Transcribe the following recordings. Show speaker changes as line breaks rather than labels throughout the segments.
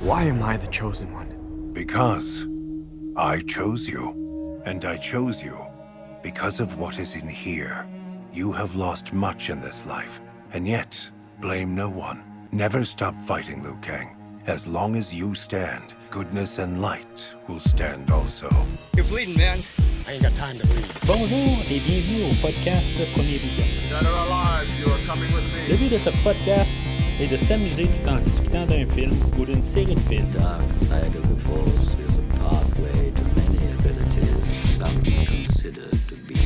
Why am I the chosen one?
Because I chose you, and I chose you because of what is in here. You have lost much in this life, and yet, blame no one. Never stop fighting, Liu Kang. As long as you stand, goodness and light will stand also.
You're bleeding, man.
I ain't got time to bleed.
Bonjour et bienvenue au podcast de Premier Vision. Le but de ce podcast est de s'amuser tout en discutant d'un film ou d'une série de films.
Dark side of the Force is a pathway to many abilities some consider to be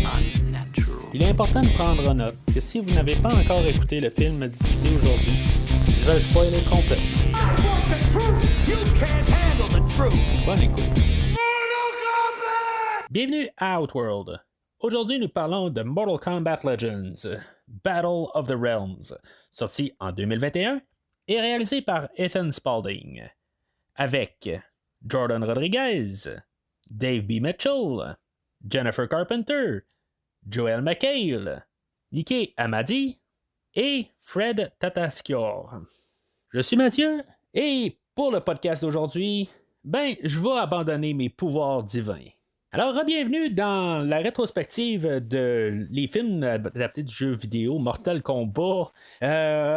unnatural.
Il est important de prendre en note que si vous n'avez pas encore écouté le film diffusé aujourd'hui, je vais le spoiler complet. Bonne écoute. Bienvenue à Outworld. Aujourd'hui, nous parlons de Mortal Kombat Legends, Battle of the Realms, sorti en 2021 et réalisé par Ethan Spalding, avec Jordan Rodriguez, Dave B. Mitchell, Jennifer Carpenter, Joel McHale, Niké Amadi et Fred Tatasciore. Je suis Mathieu et pour le podcast d'aujourd'hui, je vais abandonner mes pouvoirs divins. Alors, bienvenue dans la rétrospective de les films adaptés du jeu vidéo Mortal Kombat.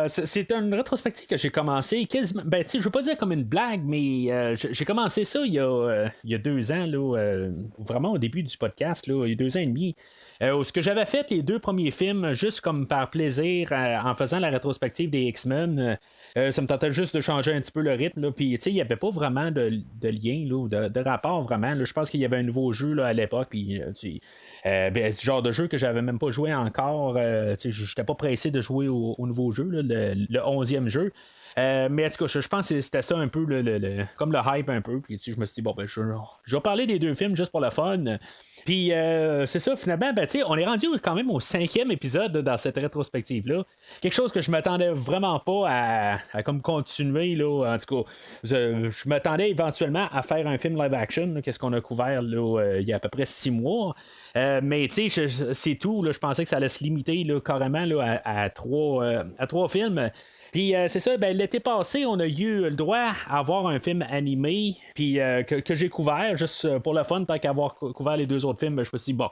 C'est une rétrospective que j'ai commencé quasiment, je veux pas dire comme une blague, mais j'ai commencé ça il y a 2 ans, là, vraiment au début du podcast, là, il y a 2 ans et demi. Où ce que j'avais fait les 2 premiers films juste comme par plaisir en faisant la rétrospective des X-Men. Ça me tentait juste de changer un petit peu le rythme. Puis, il n'y avait pas vraiment de lien, là, ou de rapport vraiment. Là. Je pense qu'il y avait un nouveau jeu là, à l'époque. Puis, c'est le genre de jeu que j'avais même pas joué encore. Je n'étais pas pressé de jouer au nouveau jeu, là, le 11e jeu. Mais en tout cas, je pense que c'était ça un peu comme le hype un peu. Puis je me suis dit, je vais parler des 2 films juste pour le fun. Puis c'est ça, finalement, on est rendu quand même au 5e épisode dans cette rétrospective-là. Quelque chose que je m'attendais vraiment pas à comme continuer. Là. En tout cas, je m'attendais éventuellement à faire un film live action, là, qu'est-ce qu'on a couvert là, il y a à peu près 6 mois. Mais tu sais, c'est tout. Là, je pensais que ça allait se limiter là, carrément là, à 3 films. Puis c'est ça, l'été passé, on a eu le droit à avoir un film animé, puis que j'ai couvert, juste pour le fun, tant qu'avoir couvert les 2 autres films, je me suis dit,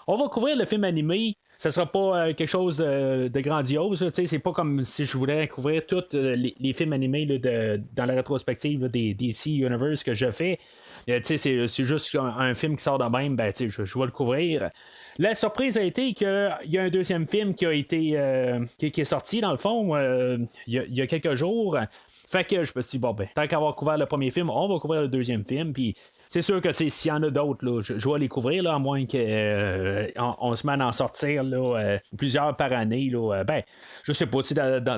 on va couvrir le film animé. Ça sera pas quelque chose de grandiose. C'est pas comme si je voulais couvrir tous les films animés là, dans la rétrospective là, des DC Universe que je fais. C'est juste un film qui sort de même, je vais le couvrir. La surprise a été qu'il y a un 2e film qui a été qui est sorti dans le fond il y a quelques jours. Fait que je me suis dit, tant qu'avoir couvert le premier film, on va couvrir le 2e film. Puis c'est sûr que s'il y en a d'autres, là, je vais les couvrir, là, à moins qu'on se mette à en sortir là, plusieurs par année. Là, je sais pas,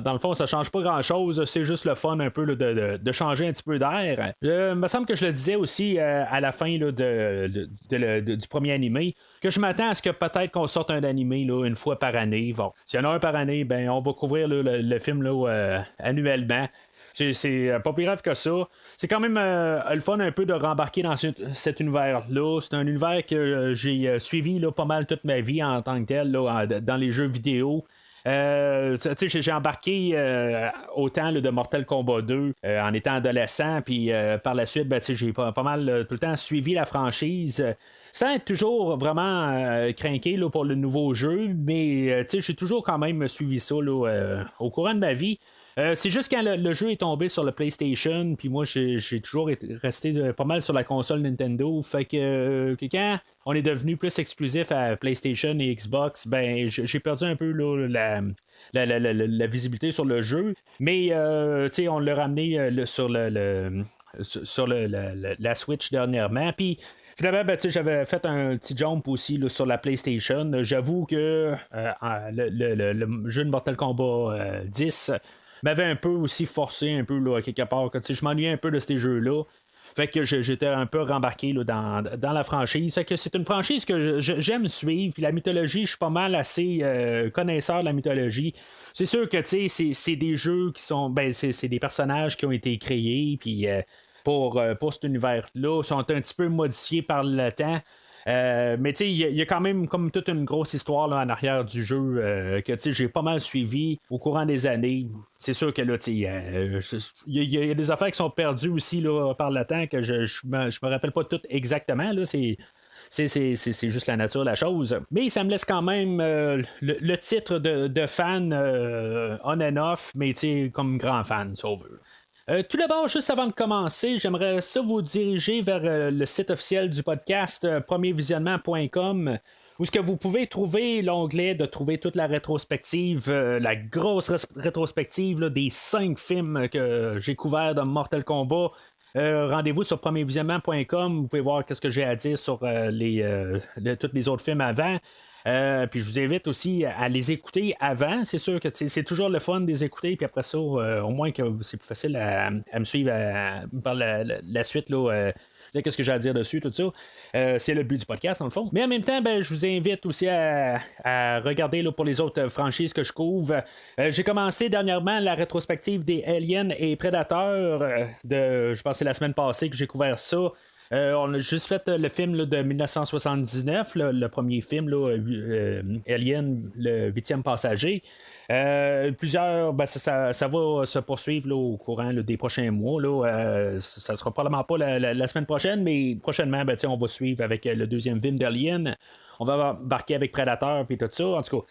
dans le fond, ça change pas grand-chose. C'est juste le fun un peu là, de changer un petit peu d'air. Il me semble que je le disais aussi à la fin là, du premier animé, que je m'attends à ce que peut-être qu'on sorte un animé là, une fois par année. Bon, s'il y en a un par année, on va couvrir là, le film là, annuellement. C'est pas plus grave que ça. C'est quand même le fun un peu de rembarquer dans cet univers-là. C'est un univers que j'ai suivi là, pas mal toute ma vie en tant que tel là, dans les jeux vidéo. J'ai embarqué autant là, de Mortal Kombat 2 en étant adolescent, puis par la suite, j'ai pas mal tout le temps suivi la franchise. Sans être toujours vraiment craqué là, pour le nouveau jeu, mais j'ai toujours quand même suivi ça là, au courant de ma vie. C'est juste quand le jeu est tombé sur le PlayStation, puis moi j'ai toujours resté pas mal sur la console Nintendo, fait que quand on est devenu plus exclusif à PlayStation et Xbox, j'ai perdu un peu là, la visibilité sur le jeu, mais on l'a ramené sur la Switch dernièrement, puis finalement, j'avais fait un petit jump aussi là, sur la PlayStation. J'avoue que le jeu de Mortal Kombat 10 m'avait un peu aussi forcé un peu là, quelque part. Je m'ennuyais un peu de ces jeux-là. Fait que j'étais un peu rembarqué là, dans la franchise. Fait que c'est une franchise que j'aime suivre. Puis la mythologie, je suis pas mal assez connaisseur de la mythologie. C'est sûr que c'est des jeux qui sont. C'est des personnages qui ont été créés. Puis pour cet univers-là, sont un petit peu modifiés par le temps. Mais tu sais, il y a quand même comme toute une grosse histoire là, en arrière du jeu que tu sais, j'ai pas mal suivi au courant des années. C'est sûr que là, il y a des affaires qui sont perdues aussi là, par le temps que je me rappelle pas toutes exactement. Là, c'est juste la nature de la chose. Mais ça me laisse quand même le titre de fan on and off, mais comme grand fan, si on veut. Tout d'abord, juste avant de commencer, j'aimerais ça vous diriger vers le site officiel du podcast, premiervisionnement.com, où ce que vous pouvez trouver l'onglet de trouver toute la rétrospective, la grosse rétrospective là, des 5 films que j'ai couverts de Mortal Kombat. Rendez-vous sur premiervisionnement.com, vous pouvez voir ce que j'ai à dire sur tous les autres films avant. Puis je vous invite aussi à les écouter avant. C'est sûr que c'est toujours le fun de les écouter. Puis après ça, au moins que c'est plus facile à me suivre par la suite. Qu'est-ce que j'ai à dire dessus, tout ça. C'est le but du podcast, dans le fond. Mais en même temps, je vous invite aussi à regarder là, pour les autres franchises que je couvre. J'ai commencé dernièrement la rétrospective des Aliens et Predators. Je pense que c'est la semaine passée que j'ai couvert ça. On a juste fait le film là, de 1979, le premier film, Alien, le 8e passager. Plusieurs, ça va se poursuivre là, au courant là, des prochains mois. Ça sera probablement pas la semaine prochaine, mais prochainement, on va suivre avec le deuxième film d'Alien. On va embarquer avec Predator et tout ça. En tout cas,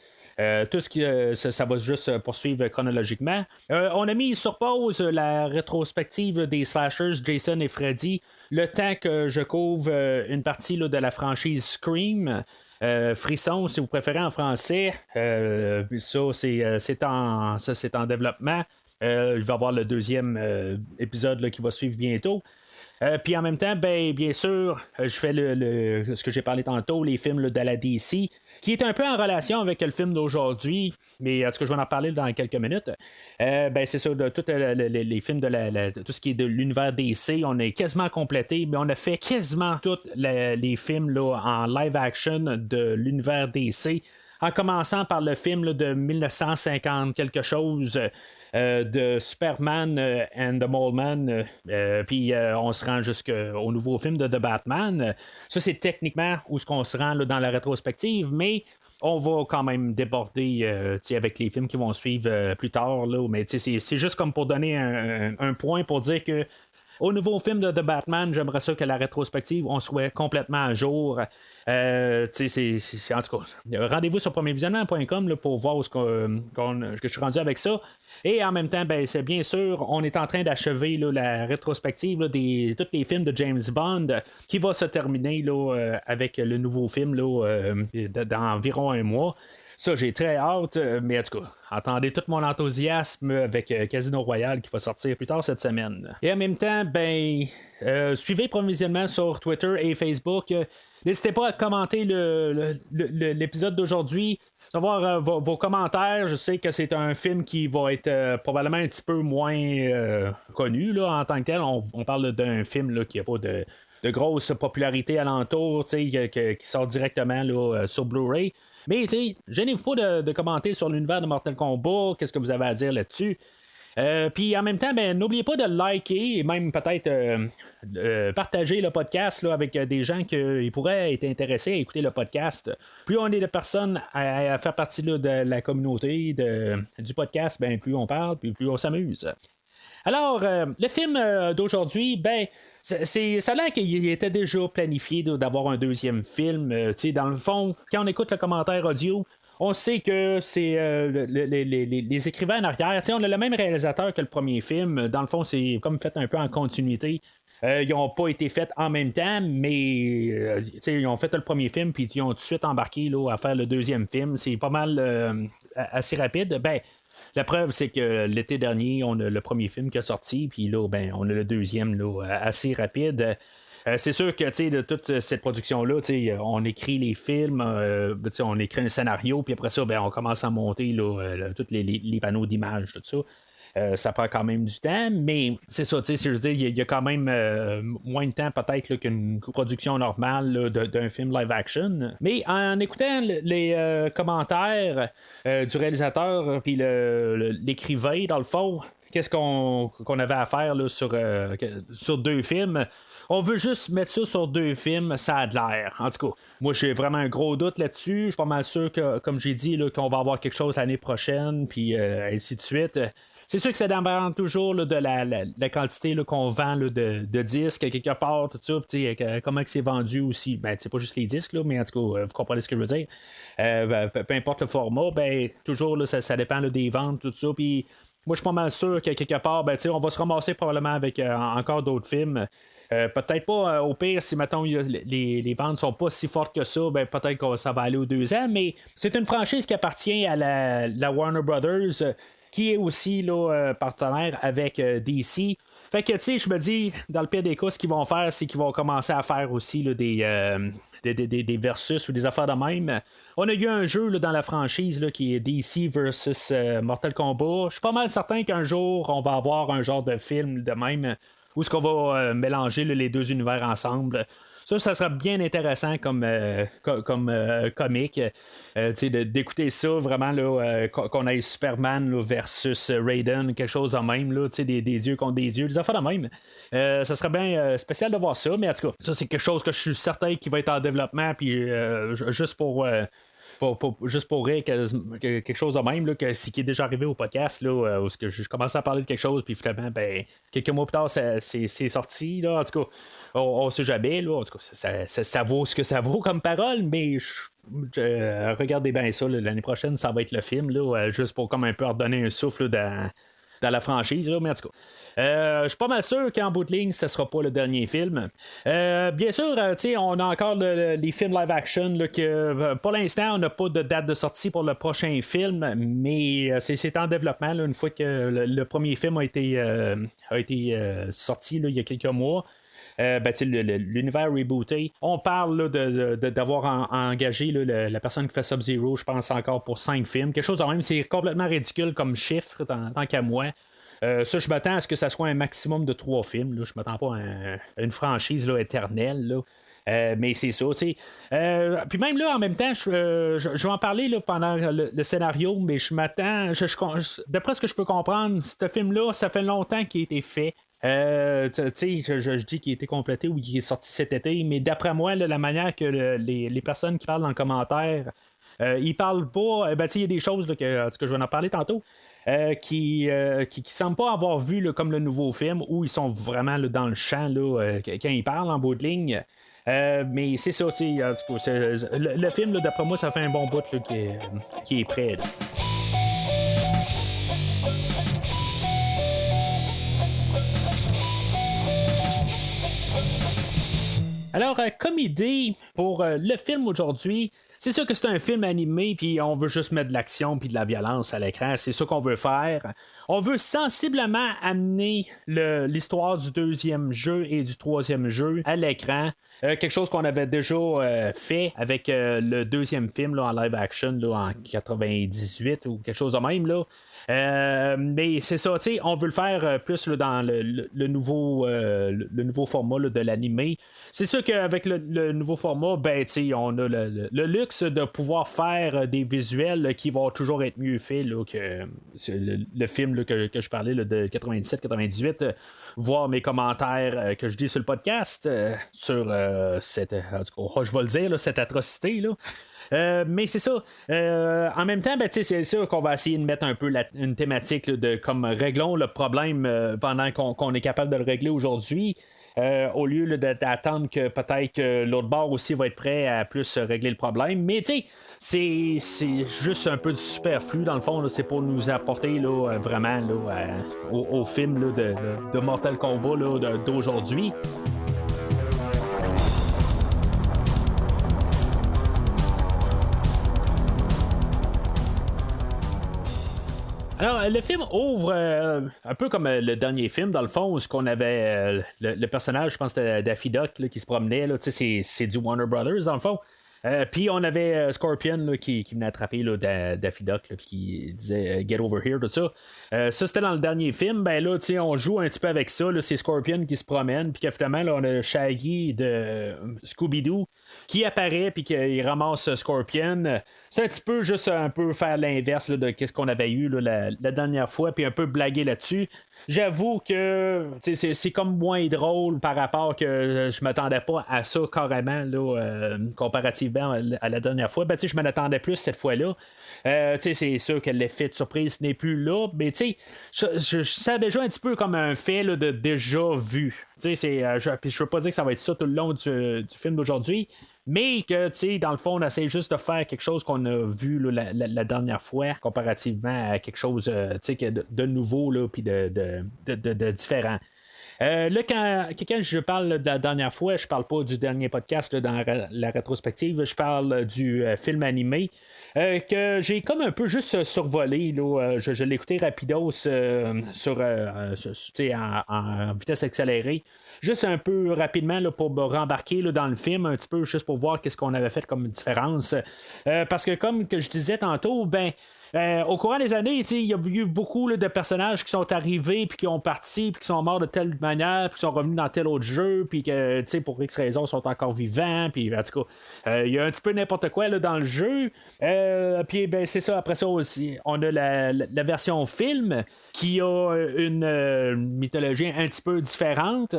tout ce qui ça va juste se poursuivre chronologiquement. On a mis sur pause la rétrospective des slashers Jason et Freddy, le temps que je couvre une partie là, de la franchise Scream. Frisson, si vous préférez en français. Ça, c'est en développement. Il va y avoir le deuxième épisode là, qui va suivre bientôt. Puis en même temps, bien sûr, je fais ce que j'ai parlé tantôt, les films là, de la DC, qui est un peu en relation avec le film d'aujourd'hui, mais est-ce que je vais en parler dans quelques minutes? C'est ça, de tous les films de tout ce qui est de l'univers DC, on est quasiment complété, mais on a fait quasiment tous les films là, en live action de l'univers DC, en commençant par le film là, de 1950 quelque chose. De Superman and the Mole Man, puis on se rend jusqu'au nouveau film de The Batman. Ça, c'est techniquement où on se rend là, dans la rétrospective, mais on va quand même déborder avec les films qui vont suivre plus tard. Là, mais c'est juste comme pour donner un point pour dire que au nouveau film de The Batman, j'aimerais ça que la rétrospective, on soit complètement à jour. En tout cas, rendez-vous sur premiervisionnement.com pour voir ce que je suis rendu avec ça. Et en même temps, c'est bien sûr, on est en train d'achever là, la rétrospective là, de tous les films de James Bond qui va se terminer là, avec le nouveau film là, dans environ un mois. Ça, j'ai très hâte, mais en tout cas, attendez tout mon enthousiasme avec Casino Royale qui va sortir plus tard cette semaine. Et en même temps, suivez provisionnement sur Twitter et Facebook. N'hésitez pas à commenter l'épisode d'aujourd'hui, savoir vos commentaires. Je sais que c'est un film qui va être probablement un petit peu moins connu là, en tant que tel. On parle d'un film là, qui n'a pas de grosse popularité alentour, qui sort directement là, sur Blu-ray. Mais gênez-vous pas de commenter sur l'univers de Mortal Kombat, qu'est-ce que vous avez à dire là-dessus. Puis en même temps, n'oubliez pas de liker et même peut-être partager le podcast là, avec des gens qui pourraient être intéressés à écouter le podcast. Plus on est de personnes à faire partie là, de la communauté du podcast, plus on parle, puis plus on s'amuse. Alors, le film d'aujourd'hui, ça a l'air qu'il était déjà planifié d'avoir un deuxième film. Dans le fond, quand on écoute le commentaire audio, on sait que c'est les écrivains en arrière. On a le même réalisateur que le premier film. Dans le fond, c'est comme fait un peu en continuité. Ils n'ont pas été faits en même temps, mais ils ont fait le premier film, puis ils ont tout de suite embarqué là, à faire le deuxième film. C'est pas mal assez rapide. La preuve, c'est que l'été dernier, on a le premier film qui est sorti, puis là, on a le deuxième là, assez rapide. C'est sûr que de toute cette production-là, on écrit les films, on écrit un scénario, puis après ça, on commence à monter là, tous les panneaux d'images, tout ça. Ça prend quand même du temps, mais c'est ça, je veux dire, il y a quand même moins de temps peut-être là, qu'une production normale là, d'un film live action. Mais en écoutant les commentaires du réalisateur puis l'écrivain, dans le fond, qu'est-ce qu'on avait à faire là, sur 2 films. On veut juste mettre ça sur 2 films, ça a de l'air. En tout cas, moi j'ai vraiment un gros doute là-dessus. Je suis pas mal sûr que, comme j'ai dit, là, qu'on va avoir quelque chose l'année prochaine, puis ainsi de suite. C'est sûr que ça dépend toujours là, de la quantité là, qu'on vend là, de disques quelque part, tout ça, comment que c'est vendu aussi. Ben, c'est pas juste les disques, là, mais en tout cas, vous comprenez ce que je veux dire. Peu importe le format, ben, toujours là, ça dépend là, des ventes, tout ça. Puis moi, je suis pas mal sûr que quelque part, ben, on va se ramasser probablement avec encore d'autres films. Peut-être pas au pire, si mettons les ventes sont pas si fortes que ça, ben peut-être que ça va aller aux 2 ans, mais c'est une franchise qui appartient à la Warner Brothers, qui est aussi là, partenaire avec DC. Fait que tu sais, je me dis, dans le pire des cas, ce qu'ils vont faire, c'est qu'ils vont commencer à faire aussi là, des versus ou des affaires de même. On a eu un jeu là, dans la franchise là, qui est DC versus Mortal Kombat. Je suis pas mal certain qu'un jour, on va avoir un genre de film de même où est-ce qu'on va mélanger là, les 2 univers ensemble. Ça sera bien intéressant comme comique. D'écouter ça vraiment, là, qu'on ait Superman là, versus Raiden, quelque chose de même, là, des dieux contre des dieux, des affaires de même. Ça serait bien spécial de voir ça, mais en tout cas, ça c'est quelque chose que je suis certain qui va être en développement, puis juste pour rire, quelque chose de même, là, ce qui est déjà arrivé au podcast, là, où je commence à parler de quelque chose, puis finalement, ben, quelques mois plus tard, c'est sorti. Là, en tout cas, on sait jamais. Là, en tout cas, ça vaut ce que ça vaut comme parole, mais regardez bien ça. Là, l'année prochaine, ça va être le film, là, juste pour comme un peu redonner un souffle là, dans la franchise, là, mais en tout cas. Je suis pas mal sûr qu'en bout de ligne, ce sera pas le dernier film. Bien sûr, on a encore les films live action là, que pour l'instant, on n'a pas de date de sortie pour le prochain film, mais c'est en développement là, une fois que le premier film a été sorti là, il y a quelques mois. L'univers rebooté. On parle là, d'avoir engagé là, la personne qui fait Sub-Zero, je pense encore pour 5 films. Quelque chose de même, c'est complètement ridicule comme chiffre, tant qu'à moi. Ça, je m'attends à ce que ça soit un maximum de 3 films. Là. Je m'attends pas à une franchise là, éternelle. Là. Mais c'est ça, tu sais. Puis même là, en même temps, je vais en parler là, pendant le scénario, mais je m'attends. D'après ce que je peux comprendre, ce film-là, ça fait longtemps qu'il a été fait. Je dis qu'il a été complété ou qu'il est sorti cet été, mais d'après moi, là, la manière que les personnes qui parlent dans le commentaire, ils parlent pas. Il y a des choses là, que je vais en parler tantôt. Qui semblent pas avoir vu là, comme le nouveau film où ils sont vraiment là, dans le champ là, quand ils parlent en bout de ligne. Mais c'est ça, le film, là, d'après moi, ça fait un bon bout là, qui est prêt. Là. Alors, comme idée pour le film aujourd'hui, c'est sûr que c'est un film animé, puis on veut juste mettre de l'action puis de la violence à l'écran. C'est ça qu'on veut faire. On veut sensiblement amener l'histoire du 2e jeu et du 3e jeu à l'écran. Quelque chose qu'on avait déjà fait avec le 2e film là, en live action là, en 98 ou quelque chose de même. Là. Mais c'est ça, on veut le faire plus là, dans le nouveau format là, de l'animé. C'est sûr qu'avec le nouveau format, on a le luxe de pouvoir faire des visuels là, qui vont toujours être mieux faits là, que le film là, que je parlais là, de 97-98. Voir mes commentaires que je dis sur le podcast sur cette, en tout cas, je vais le dire, là, cette atrocité. Là. Mais c'est ça. En même temps, c'est sûr qu'on va essayer de mettre un peu une thématique là, de comme réglons le problème pendant qu'on est capable de le régler aujourd'hui. Au lieu là, d'attendre que peut-être que l'autre bord aussi va être prêt à plus régler le problème. Mais tu sais, c'est juste un peu du superflu dans le fond. Là, c'est pour nous apporter là, vraiment là, au film là, de Mortal Kombat là, d'aujourd'hui. Alors, le film ouvre un peu comme le dernier film, dans le fond, où on avait le personnage, je pense que c'était Daffy Duck là, qui se promenait. Là, c'est du Warner Brothers, dans le fond. Puis on avait Scorpion là, qui venait attraper là, Daffy Duck, puis qui disait Get over here, tout ça. Ça, c'était dans le dernier film. Ben là, on joue un petit peu avec ça. Là, c'est Scorpion qui se promène, puis finalement, là, on a Shaggy de Scooby-Doo qui apparaît, puis qui ramasse Scorpion. C'est un petit peu juste un peu faire l'inverse là, de ce qu'on avait eu là, la dernière fois, puis un peu blaguer là-dessus. J'avoue que c'est comme moins drôle par rapport que je m'attendais pas à ça carrément là, comparativement à la dernière fois. Ben, je m'en attendais plus cette fois-là. C'est sûr que l'effet de surprise n'est plus là, mais je sens déjà un petit peu comme un fait là, de déjà vu. Je veux pas dire que ça va être ça tout le long du film d'aujourd'hui, mais que, dans le fond, on essaie juste de faire quelque chose qu'on a vu là, la dernière fois, comparativement à quelque chose de nouveau, puis de différent. Là, quand je parle de la dernière fois, je parle pas du dernier podcast là, dans la rétrospective, je parle du film animé que j'ai comme un peu juste survolé. Là, je l'ai écouté rapidos en vitesse accélérée. Juste un peu rapidement là, pour me rembarquer là, dans le film, un petit peu juste pour voir qu'est-ce qu'on avait fait comme différence. Parce que comme que je disais tantôt, au courant des années, il y a eu beaucoup là, de personnages qui sont arrivés, puis qui ont parti, puis qui sont morts de telle manière, puis qui sont revenus dans tel autre jeu, puis que pour X raisons sont encore vivants, puis en tout cas, il y a un petit peu n'importe quoi là, dans le jeu. Puis c'est ça, après ça aussi, on a la version film qui a une mythologie un petit peu différente.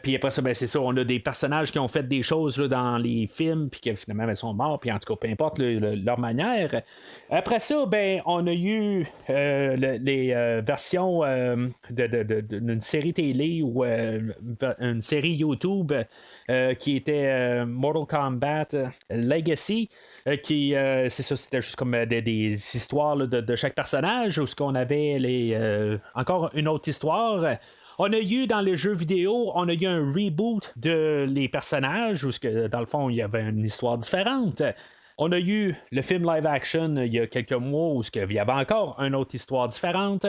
Puis après ça, c'est ça, on a des personnages qui ont fait des choses là, dans les films, puis qui finalement sont morts, puis en tout cas, peu importe leur manière. Après ça, on a eu les versions d'une série télé ou une série YouTube qui était Mortal Kombat Legacy, qui, c'est ça, c'était juste comme des histoires là, de chaque personnage, où ce qu'on avait encore une autre histoire. On a eu dans les jeux vidéo, on a eu un reboot de les personnages, où dans le fond, il y avait une histoire différente. On a eu le film live action il y a quelques mois, où il y avait encore une autre histoire différente.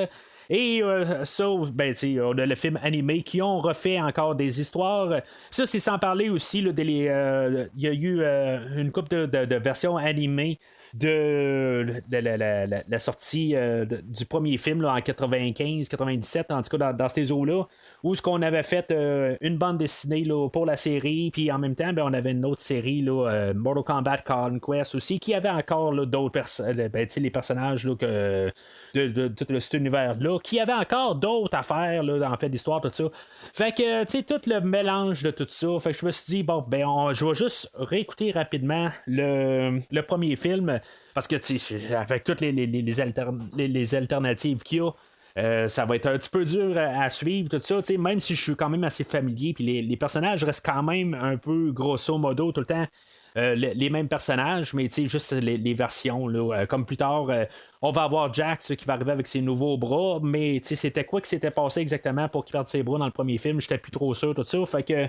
Et ça, on a le film animé qui ont refait encore des histoires. Ça, c'est sans parler aussi, il y a eu une couple de versions animées de la sortie du premier film là, en 95-97, en tout cas dans ces eaux-là, où ce qu'on avait fait une bande dessinée là, pour la série, puis en même temps, on avait une autre série, là, Mortal Kombat Conquest aussi, qui avait encore là, d'autres les personnages là, de tout cet univers-là, qui avait encore d'autres affaires là, en fait d'histoire, tout ça. Fait que, tout le mélange de tout ça, fait que je me suis dit, je vais juste réécouter rapidement le premier film, parce que, avec toutes les alternatives qu'il y a, ça va être un petit peu dur à suivre, tout ça, même si je suis quand même assez familier, puis les personnages restent quand même un peu grosso modo tout le temps les mêmes personnages, mais juste les versions. Là, comme plus tard, on va avoir Jax qui va arriver avec ses nouveaux bras, mais c'était quoi qui s'était passé exactement pour qu'il perde ses bras dans le premier film, j'étais plus trop sûr, tout ça, fait que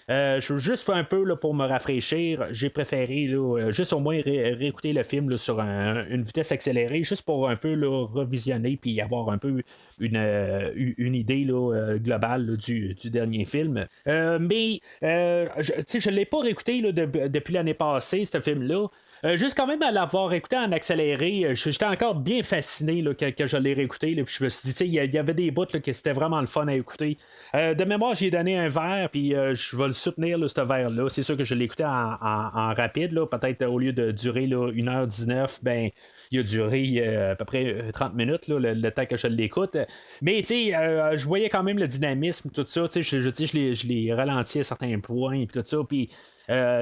je veux juste faire un peu là, pour me rafraîchir. J'ai préféré là, juste au moins réécouter le film là, sur une vitesse accélérée, juste pour un peu là, revisionner puis avoir un peu une idée là, globale là, du dernier film. Mais je ne l'ai pas réécouté là, depuis l'année passée, ce film-là. Juste quand même à l'avoir écouté en accéléré, j'étais encore bien fasciné là, que je l'ai réécouté. Là, puis je me suis dit, il y avait des bouts là, que c'était vraiment le fun à écouter. De mémoire, j'ai donné un verre, puis je vais le soutenir, là, ce verre-là. C'est sûr que je l'ai écouté en rapide. Là, peut-être au lieu de durer là, 1h19, il a duré à peu près 30 minutes, là, le temps que je l'écoute. Mais je voyais quand même le dynamisme, tout ça. Je l'ai ralenti à certains points, puis tout ça. Puis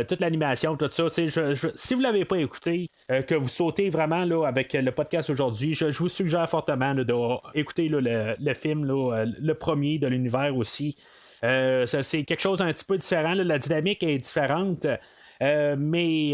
toute l'animation, tout ça. Si vous ne l'avez pas écouté, que vous sautez vraiment là, avec le podcast aujourd'hui, je vous suggère fortement là, d'écouter le film, là, le premier de l'univers aussi. C'est quelque chose d'un petit peu différent. Là, la dynamique est différente. Mais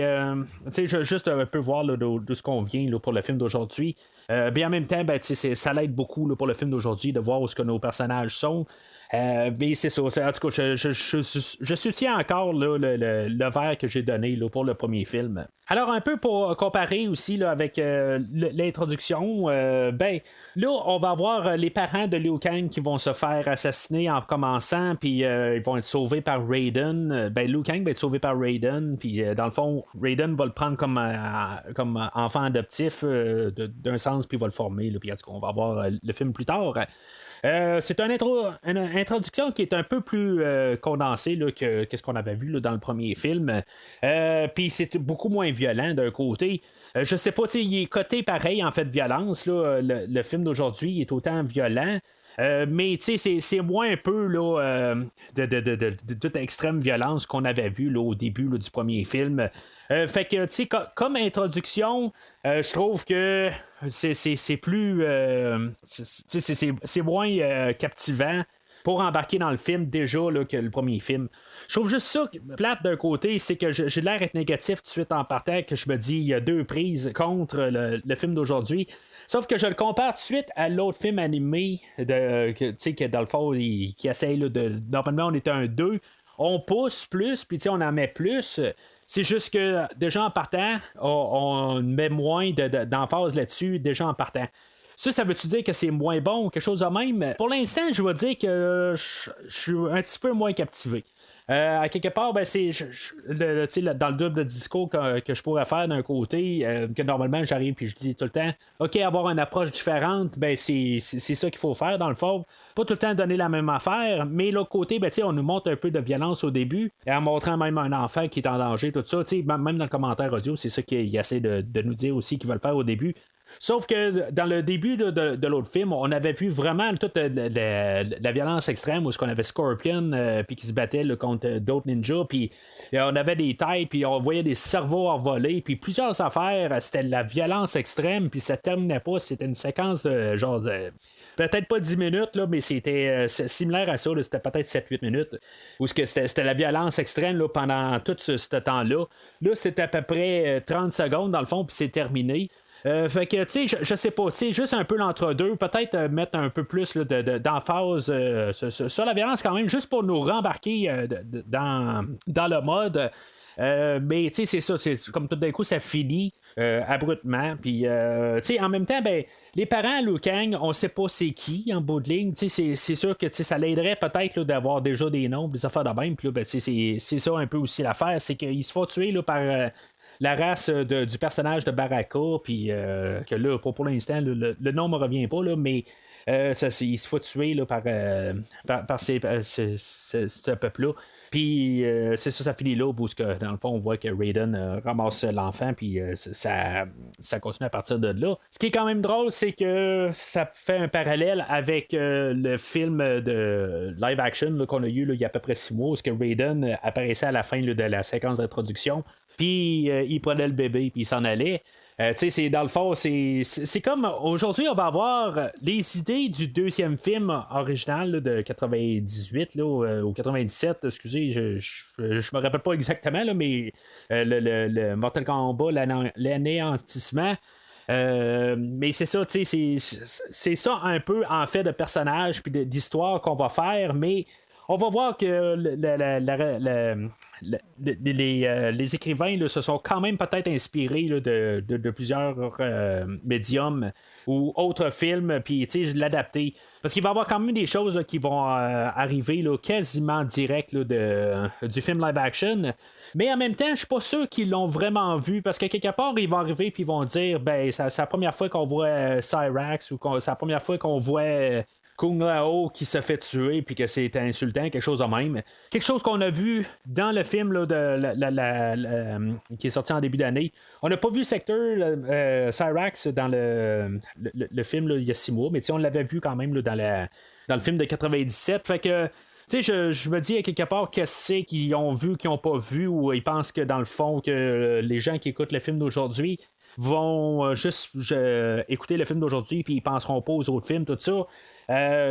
juste un peu voir là, de ce qu'on vient là, pour le film d'aujourd'hui. En même temps, ça l'aide beaucoup là, pour le film d'aujourd'hui de voir où ce que nos personnages sont. Mais c'est ça. En tout cas, je soutiens encore là, le verre que j'ai donné là, pour le premier film. Alors, un peu pour comparer aussi là, avec l'introduction, ben, là, on va avoir les parents de Liu Kang qui vont se faire assassiner en commençant, puis ils vont être sauvés par Raiden. Ben, Liu Kang va être sauvé par Raiden, puis dans le fond, Raiden va le prendre comme enfant adoptif d'un sens, puis va le former. Là, puis en tout cas, on va voir le film plus tard. C'est une introduction qui est un peu plus condensée là, que ce qu'on avait vu là, dans le premier film. Puis c'est beaucoup moins violent d'un côté. Je sais pas, il est coté pareil en fait de violence. Là, le film d'aujourd'hui est autant violent. Mais c'est moins un peu là, de toute extrême violence qu'on avait vu là, au début là, du premier film. Fait que comme introduction, je trouve que c'est plus c'est moins captivant pour embarquer dans le film déjà là, que le premier film. Je trouve juste ça plate d'un côté, c'est que j'ai l'air d'être négatif tout de suite en partant, que je me dis il y a deux prises contre le film d'aujourd'hui. Sauf que je le compare tout de suite à l'autre film animé que dans le fond, qui essaye là, normalement on était un 2. On pousse plus, puis on en met plus. C'est juste que déjà en partant, on met moins d'emphase là-dessus, déjà en partant. Ça veut-tu dire que c'est moins bon ou quelque chose de même? Pour l'instant, je vais dire que je suis un petit peu moins captivé. À quelque part, ben, c'est dans le double discours que je pourrais faire d'un côté, que normalement j'arrive puis je dis tout le temps, OK, avoir une approche différente, ben c'est ça qu'il faut faire dans le fond. Pas tout le temps donner la même affaire, mais l'autre côté, ben, on nous montre un peu de violence au début, et en montrant même un enfant qui est en danger, tout ça. Même dans le commentaire audio, c'est ça qu'il essaie de nous dire aussi qu'il va le faire au début. Sauf que dans le début de l'autre film, on avait vu vraiment toute la violence extrême où on avait Scorpion puis qui se battait là, contre d'autres ninjas, puis on avait des têtes, puis on voyait des cerveaux envolés, puis plusieurs affaires, c'était de la violence extrême, puis ça terminait pas, c'était une séquence de genre peut-être pas 10 minutes, là, mais c'était similaire à ça, là, c'était peut-être 7-8 minutes, où c'était la violence extrême là, pendant tout ce temps-là. Là, c'était à peu près 30 secondes dans le fond, puis c'est terminé. Fait que, tu sais, je sais pas, tu sais, juste un peu l'entre-deux, peut-être mettre un peu plus là, d'emphase sur la violence quand même, juste pour nous rembarquer dans le mode. Mais tu sais, c'est ça, c'est comme tout d'un coup, ça finit abruptement. Puis, tu sais, en même temps, ben, les parents à Liu Kang, on sait pas c'est qui en bout de ligne. Tu sais, c'est sûr que ça l'aiderait peut-être là, d'avoir déjà des noms, des affaires de même. Puis là, ben, c'est ça un peu aussi l'affaire, c'est qu'il se fait tuer là, par la race du personnage de Baraka, puis que là, pour l'instant, le nom me revient pas, là, mais il se fait tuer là, par ce peuple-là. Puis c'est ça finit là, parce que dans le fond, on voit que Raiden ramasse l'enfant, puis ça continue à partir de là. Ce qui est quand même drôle, c'est que ça fait un parallèle avec le film de live action là, qu'on a eu là, il y a à peu près 6 mois, où que Raiden apparaissait à la fin là, de la séquence d'introduction. Puis il prenait le bébé, puis il s'en allait. Tu sais, dans le fond, c'est comme aujourd'hui, on va avoir les idées du deuxième film original là, de 98 là, ou 97, excusez, je me rappelle pas exactement, là, mais le Mortal Kombat, l'anéantissement. Mais c'est ça, tu sais, c'est ça un peu en fait de personnage puis d'histoire qu'on va faire, mais on va voir que les écrivains là, se sont quand même peut-être inspirés là, de plusieurs médiums ou autres films, puis l'adapter. Parce qu'il va y avoir quand même des choses là, qui vont arriver là, quasiment direct là, du film live action. Mais en même temps, je suis pas sûr qu'ils l'ont vraiment vu, parce qu'à quelque part, ils vont arriver puis ils vont dire ben c'est la première fois qu'on voit Cyrax, ou c'est la première fois qu'on voit Kung Lao qui se fait tuer puis que c'est insultant, quelque chose de même. Quelque chose qu'on a vu dans le film là, qui est sorti en début d'année. On n'a pas vu Sector Cyrax dans le film là, il y a 6 mois, mais on l'avait vu quand même là, dans le film de 97. Fait que tu sais, je me dis à quelque part qu'est-ce qu'ils ont vu, qu'ils n'ont pas vu, ou ils pensent que dans le fond que les gens qui écoutent le film d'aujourd'hui vont juste écouter le film d'aujourd'hui puis ils penseront pas aux autres films, tout ça.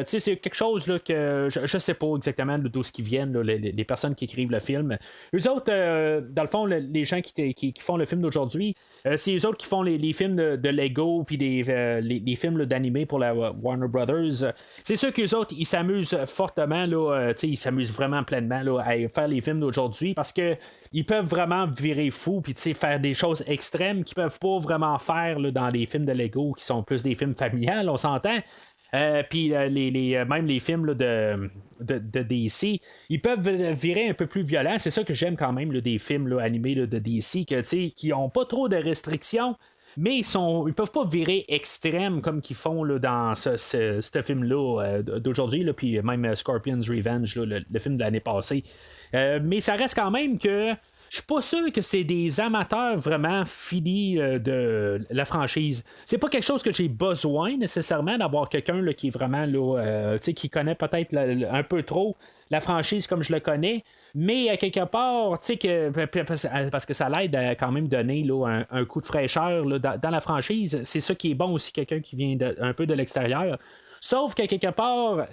C'est quelque chose là, que je sais pas exactement d'où ce qui viennent, là, les personnes qui écrivent le film. Eux autres, dans le fond, les gens qui font le film d'aujourd'hui, c'est eux autres qui font les films de Lego puis les films là, d'animé pour la Warner Brothers. C'est sûr qu'eux autres, ils s'amusent fortement, là, ils s'amusent vraiment pleinement là, à faire les films d'aujourd'hui parce que ils peuvent vraiment virer fou puis faire des choses extrêmes qu'ils peuvent pas vraiment faire là, dans les films de Lego qui sont plus des films familiales, on s'entend. Puis même les films là, de DC, ils peuvent virer un peu plus violents. C'est ça que j'aime quand même là, des films là, animés là, de DC qui n'ont pas trop de restrictions. Mais ils peuvent pas virer extrême comme qu'ils font là, dans ce film-là d'aujourd'hui, là, puis même Scorpion's Revenge, là, le film de l'année passée. Mais ça reste quand même que je suis pas sûr que c'est des amateurs vraiment finis de la franchise. C'est pas quelque chose que j'ai besoin nécessairement d'avoir quelqu'un là, qui est vraiment là, qui connaît peut-être un peu trop la franchise comme je le connais. Mais à quelque part, parce que ça l'aide à quand même donner là, un coup de fraîcheur là, dans la franchise. C'est ça qui est bon aussi, quelqu'un qui vient un peu de l'extérieur. Sauf qu'à quelque part,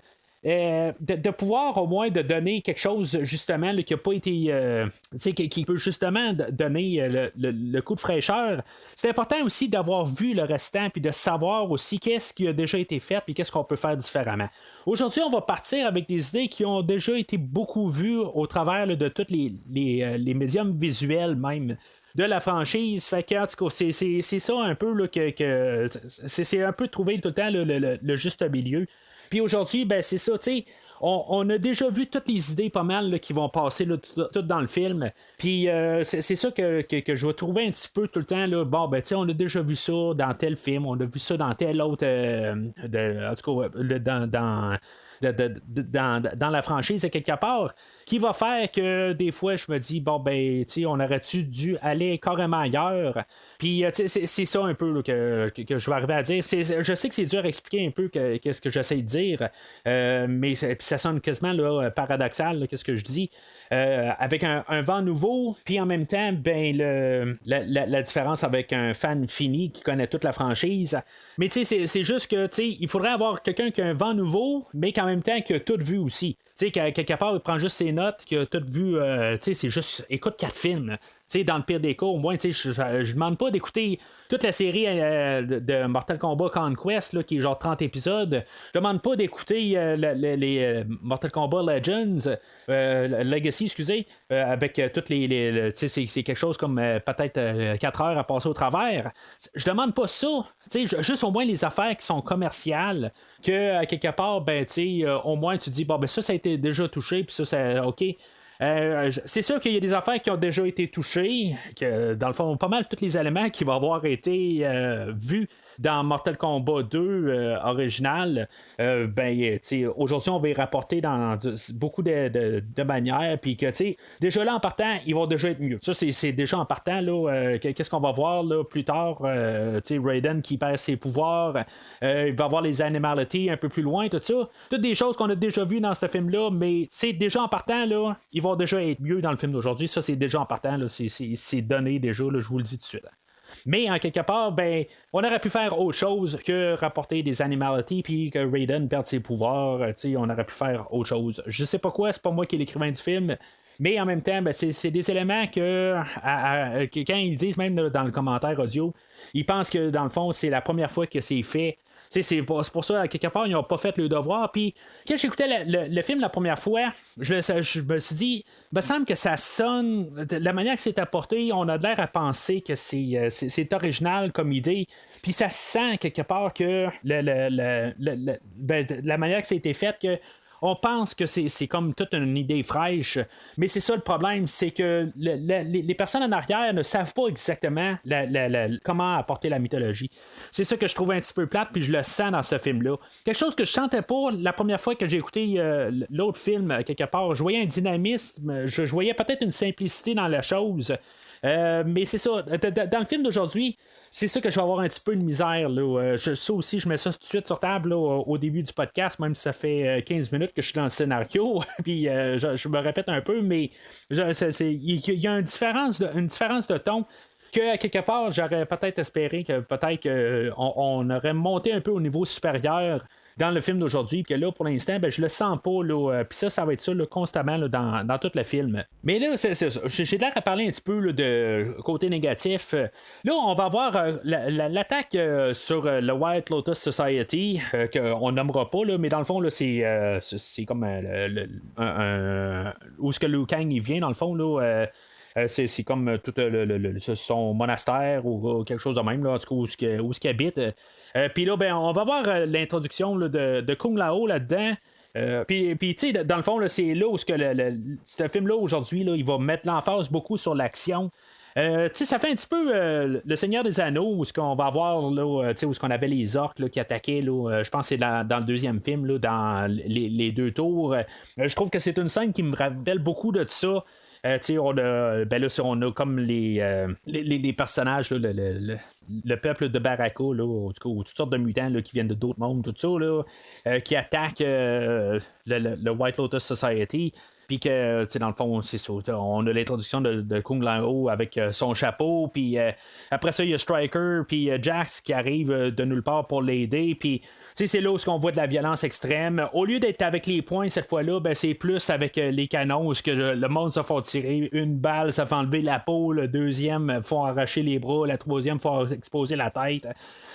de pouvoir au moins de donner quelque chose justement là, qui n'a pas été qui peut justement donner le coup de fraîcheur. C'est important aussi d'avoir vu le restant puis de savoir aussi qu'est-ce qui a déjà été fait puis qu'est-ce qu'on peut faire différemment. Aujourd'hui, on va partir avec des idées qui ont déjà été beaucoup vues au travers là, de tous les médiums visuels même de la franchise. Fait que, en tout cas, c'est ça un peu là, que c'est un peu trouver tout le temps le juste milieu. Puis aujourd'hui, ben c'est ça, tu sais. On a déjà vu toutes les idées pas mal là, qui vont passer là, tout dans le film. Puis c'est ça que je vais trouver un petit peu tout le temps. Là, bon, ben, on a déjà vu ça dans tel film, on a vu ça dans tel autre. En tout cas, dans la franchise à quelque part, qui va faire que des fois je me dis bon ben on aurait-tu dû aller carrément ailleurs. Puis c'est ça un peu là, que je vais arriver à dire. Je sais que c'est dur à expliquer un peu qu'est-ce que j'essaie de dire, mais ça sonne quasiment là, paradoxal là, qu'est-ce que je dis. Avec un vent nouveau, puis en même temps, ben la différence avec un fan fini qui connaît toute la franchise. Mais c'est juste que il faudrait avoir quelqu'un qui a un vent nouveau, mais qu'en même temps qui a tout vu aussi. Quelque part, il prend juste ses notes, qui a tout vu, c'est juste, écoute 4 films. Dans le pire des cas, au moins, je demande pas d'écouter toute la série de Mortal Kombat Conquest, là, qui est genre 30 épisodes. Je demande pas d'écouter les Mortal Kombat Legends, Legacy, excusez, avec toutes c'est quelque chose comme peut-être 4 heures à passer au travers. Je demande pas ça. Juste au moins les affaires qui sont commerciales, que quelque part, ben, au moins tu dis, bon, ben ça a été déjà touché, puis ça, c'est OK. C'est sûr qu'il y a des affaires qui ont déjà été touchées, que dans le fond, pas mal tous les éléments qui vont avoir été vus dans Mortal Kombat 2 original, aujourd'hui, on va y rapporter dans beaucoup de manières, puis que, déjà là, en partant, ils vont déjà être mieux. Ça, c'est déjà en partant, là, qu'est-ce qu'on va voir là, plus tard, Raiden qui perd ses pouvoirs, il va avoir les animalities un peu plus loin, tout ça. Toutes des choses qu'on a déjà vues dans ce film-là, mais, déjà en partant, là, ils vont déjà être mieux dans le film d'aujourd'hui. Ça, c'est déjà en partant, là, c'est donné déjà, là, je vous le dis tout de suite. Mais en quelque part, ben, on aurait pu faire autre chose que rapporter des animalities puis que Raiden perde ses pouvoirs. On aurait pu faire autre chose. Je sais pas quoi, c'est pas moi qui est l'écrivain du film. Mais en même temps, ben, c'est des éléments que quand ils disent, même dans le commentaire audio, ils pensent que dans le fond, c'est la première fois que c'est fait. C'est pour ça, à quelque part, ils n'ont pas fait le devoir. Puis, quand j'écoutais le film la première fois, je me suis dit, il me semble que ça sonne, de la manière que c'est apporté, on a l'air à penser que c'est original comme idée. Puis, ça sent quelque part que la manière que ça a été fait, que on pense que c'est comme toute une idée fraîche, mais c'est ça le problème, c'est que les personnes en arrière ne savent pas exactement comment apporter la mythologie. C'est ça que je trouve un petit peu plate, puis je le sens dans ce film-là. Quelque chose que je sentais pas la première fois que j'ai écouté l'autre film, quelque part. Je voyais un dynamisme, je voyais peut-être une simplicité dans la chose. Mais c'est ça, dans le film d'aujourd'hui, c'est ça que je vais avoir un petit peu de misère. Là. Ça aussi, je mets ça tout de suite sur table là, au début du podcast, même si ça fait 15 minutes que je suis dans le scénario. Puis je me répète un peu, mais il y a une différence de ton que à quelque part, j'aurais peut-être espéré que peut-être qu'on aurait monté un peu au niveau supérieur dans le film d'aujourd'hui, puis que là, pour l'instant, ben, je le sens pas, là, puis ça va être ça, là, constamment, là, dans tout le film. Mais là, c'est ça. J'ai l'air à parler un petit peu là, de côté négatif. Là, on va voir l'attaque sur le White Lotus Society, qu'on nommera pas, là, mais dans le fond, là, c'est comme où est-ce que Liu Kang il vient, dans le fond, là. C'est comme tout son monastère ou quelque chose de même, là, en tout cas, où ce qu'il habite. Puis là, ben, on va voir l'introduction là, de Kung Lao là-dedans. Puis tu sais, dans le fond, là, c'est là où ce film-là, aujourd'hui, là, il va mettre l'emphase beaucoup sur l'action. Tu sais, ça fait un petit peu le Seigneur des Anneaux, où ce qu'on va voir, là, où ce qu'on avait les orques là, qui attaquaient, là, je pense que c'est dans le deuxième film, là, dans les deux tours. Je trouve que c'est une scène qui me rappelle beaucoup de ça. On a comme les personnages, là, le peuple de Baraka, là, ou toutes sortes de mutants là, qui viennent de d'autres mondes, tout ça, là, qui attaquent le White Lotus Society. Puis que, dans le fond, c'est ça. On a l'introduction de Kung Lao avec son chapeau. Puis après ça, il y a Stryker, puis Jax qui arrive de nulle part pour l'aider. Puis, c'est là où on voit de la violence extrême. Au lieu d'être avec les poings cette fois-là, ben, c'est plus avec les canons où le monde se fait tirer une balle, ça fait enlever la peau. Le deuxième, faut arracher les bras. La troisième, faut exposer la tête.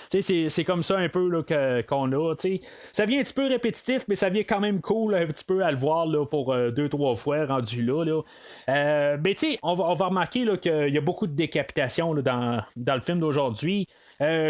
C'est comme ça un peu là, qu'on a. T'sais. Ça vient un petit peu répétitif, mais ça vient quand même cool un petit peu à le voir là, pour 2-3 fois rendu là. Mais on va remarquer là, qu'il y a beaucoup de décapitations là, dans le film d'aujourd'hui.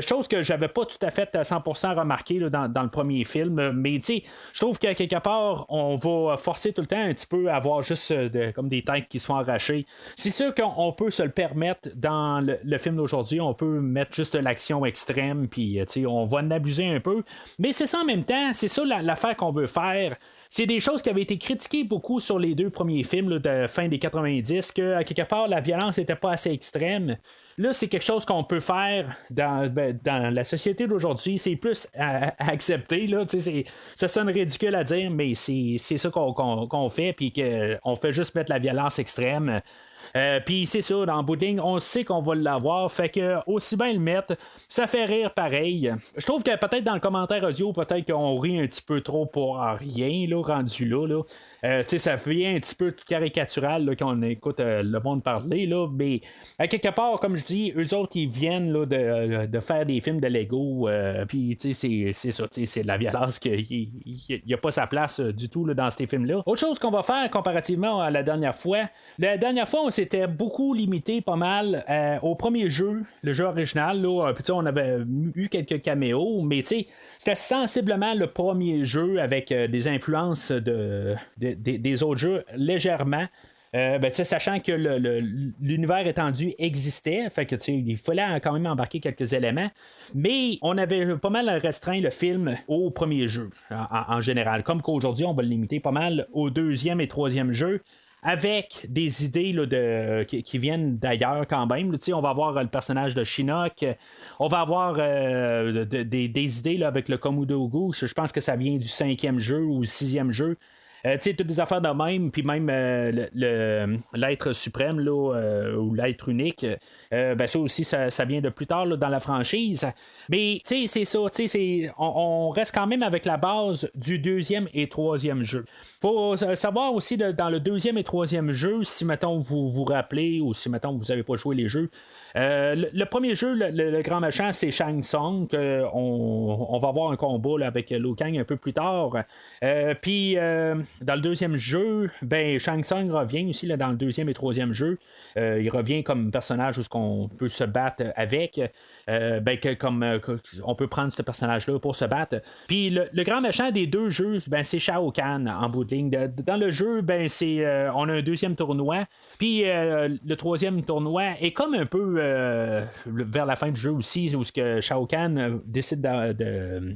Chose que j'avais pas tout à fait à 100% remarqué là, dans le premier film, mais je trouve qu'à quelque part on va forcer tout le temps un petit peu à avoir juste comme des têtes qui se font arracher. C'est sûr qu'on peut se le permettre dans le film d'aujourd'hui, on peut mettre juste l'action extrême, puis on va en abuser un peu, mais c'est ça en même temps, c'est ça l'affaire qu'on veut faire. C'est des choses qui avaient été critiquées beaucoup sur les deux premiers films là, de fin des 90, que à quelque part la violence n'était pas assez extrême. Là, c'est quelque chose qu'on peut faire dans la société d'aujourd'hui. C'est plus à accepter. Là, ça sonne ridicule à dire, mais c'est ça qu'on fait, puis qu'on fait juste mettre la violence extrême. Puis c'est ça, dans le bout de ligne, on sait qu'on va l'avoir, fait que aussi bien le mettre, ça fait rire pareil. Je trouve que peut-être dans le commentaire audio, peut-être qu'on rit un petit peu trop pour rien, là, rendu là. Ça fait un petit peu caricatural là, quand on écoute le monde parler, là, mais à quelque part, comme je dis, eux autres, ils viennent là, de faire des films de Lego, puis c'est ça, c'est de la violence qu'il n'y a pas sa place du tout là, dans ces films-là. Autre chose qu'on va faire comparativement à la dernière fois, on s'était beaucoup limité pas mal au premier jeu, le jeu original. Là, puis on avait eu quelques caméos, mais c'était sensiblement le premier jeu avec des influences des autres jeux légèrement. Sachant que l'univers étendu existait, fait que il fallait quand même embarquer quelques éléments, mais on avait pas mal restreint le film au premier jeu en général, comme qu'aujourd'hui on va le limiter pas mal au deuxième et troisième jeu, avec des idées là, qui viennent d'ailleurs quand même. Là, on va avoir le personnage de Shinnok, on va avoir des idées là, avec le Komodo-Gu, je pense que ça vient du 5e jeu ou 6e jeu. Toutes des affaires de même, puis même l'être suprême là, ou l'être unique, ça aussi, ça vient de plus tard là, dans la franchise. Mais c'est ça, on reste quand même avec la base du deuxième et troisième jeu. Faut savoir aussi dans le deuxième et troisième jeu, si mettons vous vous rappelez ou si mettons vous n'avez pas joué les jeux, le premier jeu, le grand méchant, c'est Shang Tsung. On va avoir un combat là, avec Liu Kang un peu plus tard. Puis dans le deuxième jeu, Shang Tsung revient aussi là, dans le deuxième et troisième jeu. Il revient comme personnage où on peut se battre avec. On peut prendre ce personnage-là pour se battre. Puis le grand méchant des deux jeux, c'est Shao Kahn en bout de ligne. Dans le jeu, on a un deuxième tournoi. Puis le troisième tournoi est comme un peu vers la fin du jeu aussi, où Shao Kahn décide de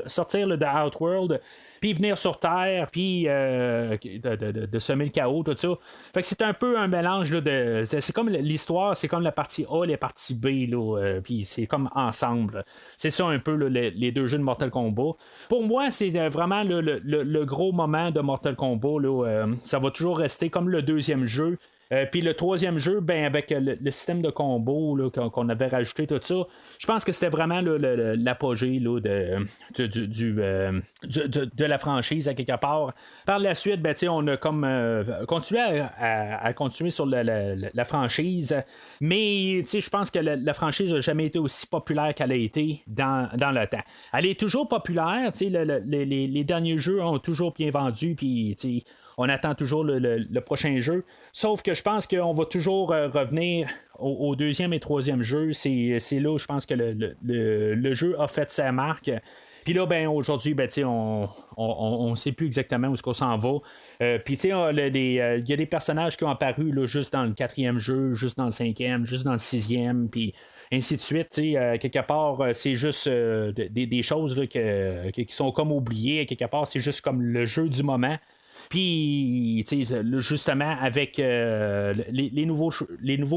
sortir là, de Outworld, puis venir sur Terre, puis de semer le chaos, tout ça. Fait que c'est un peu un mélange là, c'est comme l'histoire, c'est comme la partie A et la partie B, puis c'est comme ensemble. C'est ça un peu là, les deux jeux de Mortal Kombat. Pour moi, c'est vraiment le gros moment de Mortal Kombat. Ça va toujours rester comme le deuxième jeu. Puis le troisième jeu, ben, avec le système de combo là, qu'on avait rajouté, tout ça, je pense que c'était vraiment là, l'apogée là, de la franchise à quelque part. Par la suite, ben, on a comme continué à continuer sur la franchise, mais je pense que la franchise n'a jamais été aussi populaire qu'elle a été dans le temps. Elle est toujours populaire, les derniers jeux ont toujours bien vendu, puis on attend toujours le prochain jeu. Sauf que je pense qu'on va toujours revenir au deuxième et troisième jeu. C'est là où je pense que le jeu a fait sa marque. Puis là, ben, aujourd'hui, ben, on sait plus exactement où est-ce qu'on s'en va. Puis, il y a des personnages qui ont apparu là, juste dans le quatrième jeu, juste dans le cinquième, juste dans le sixième, puis ainsi de suite. Quelque part, c'est juste des choses là, qui sont comme oubliées. Quelque part, c'est juste comme le jeu du moment. Puis, justement, avec les nouveaux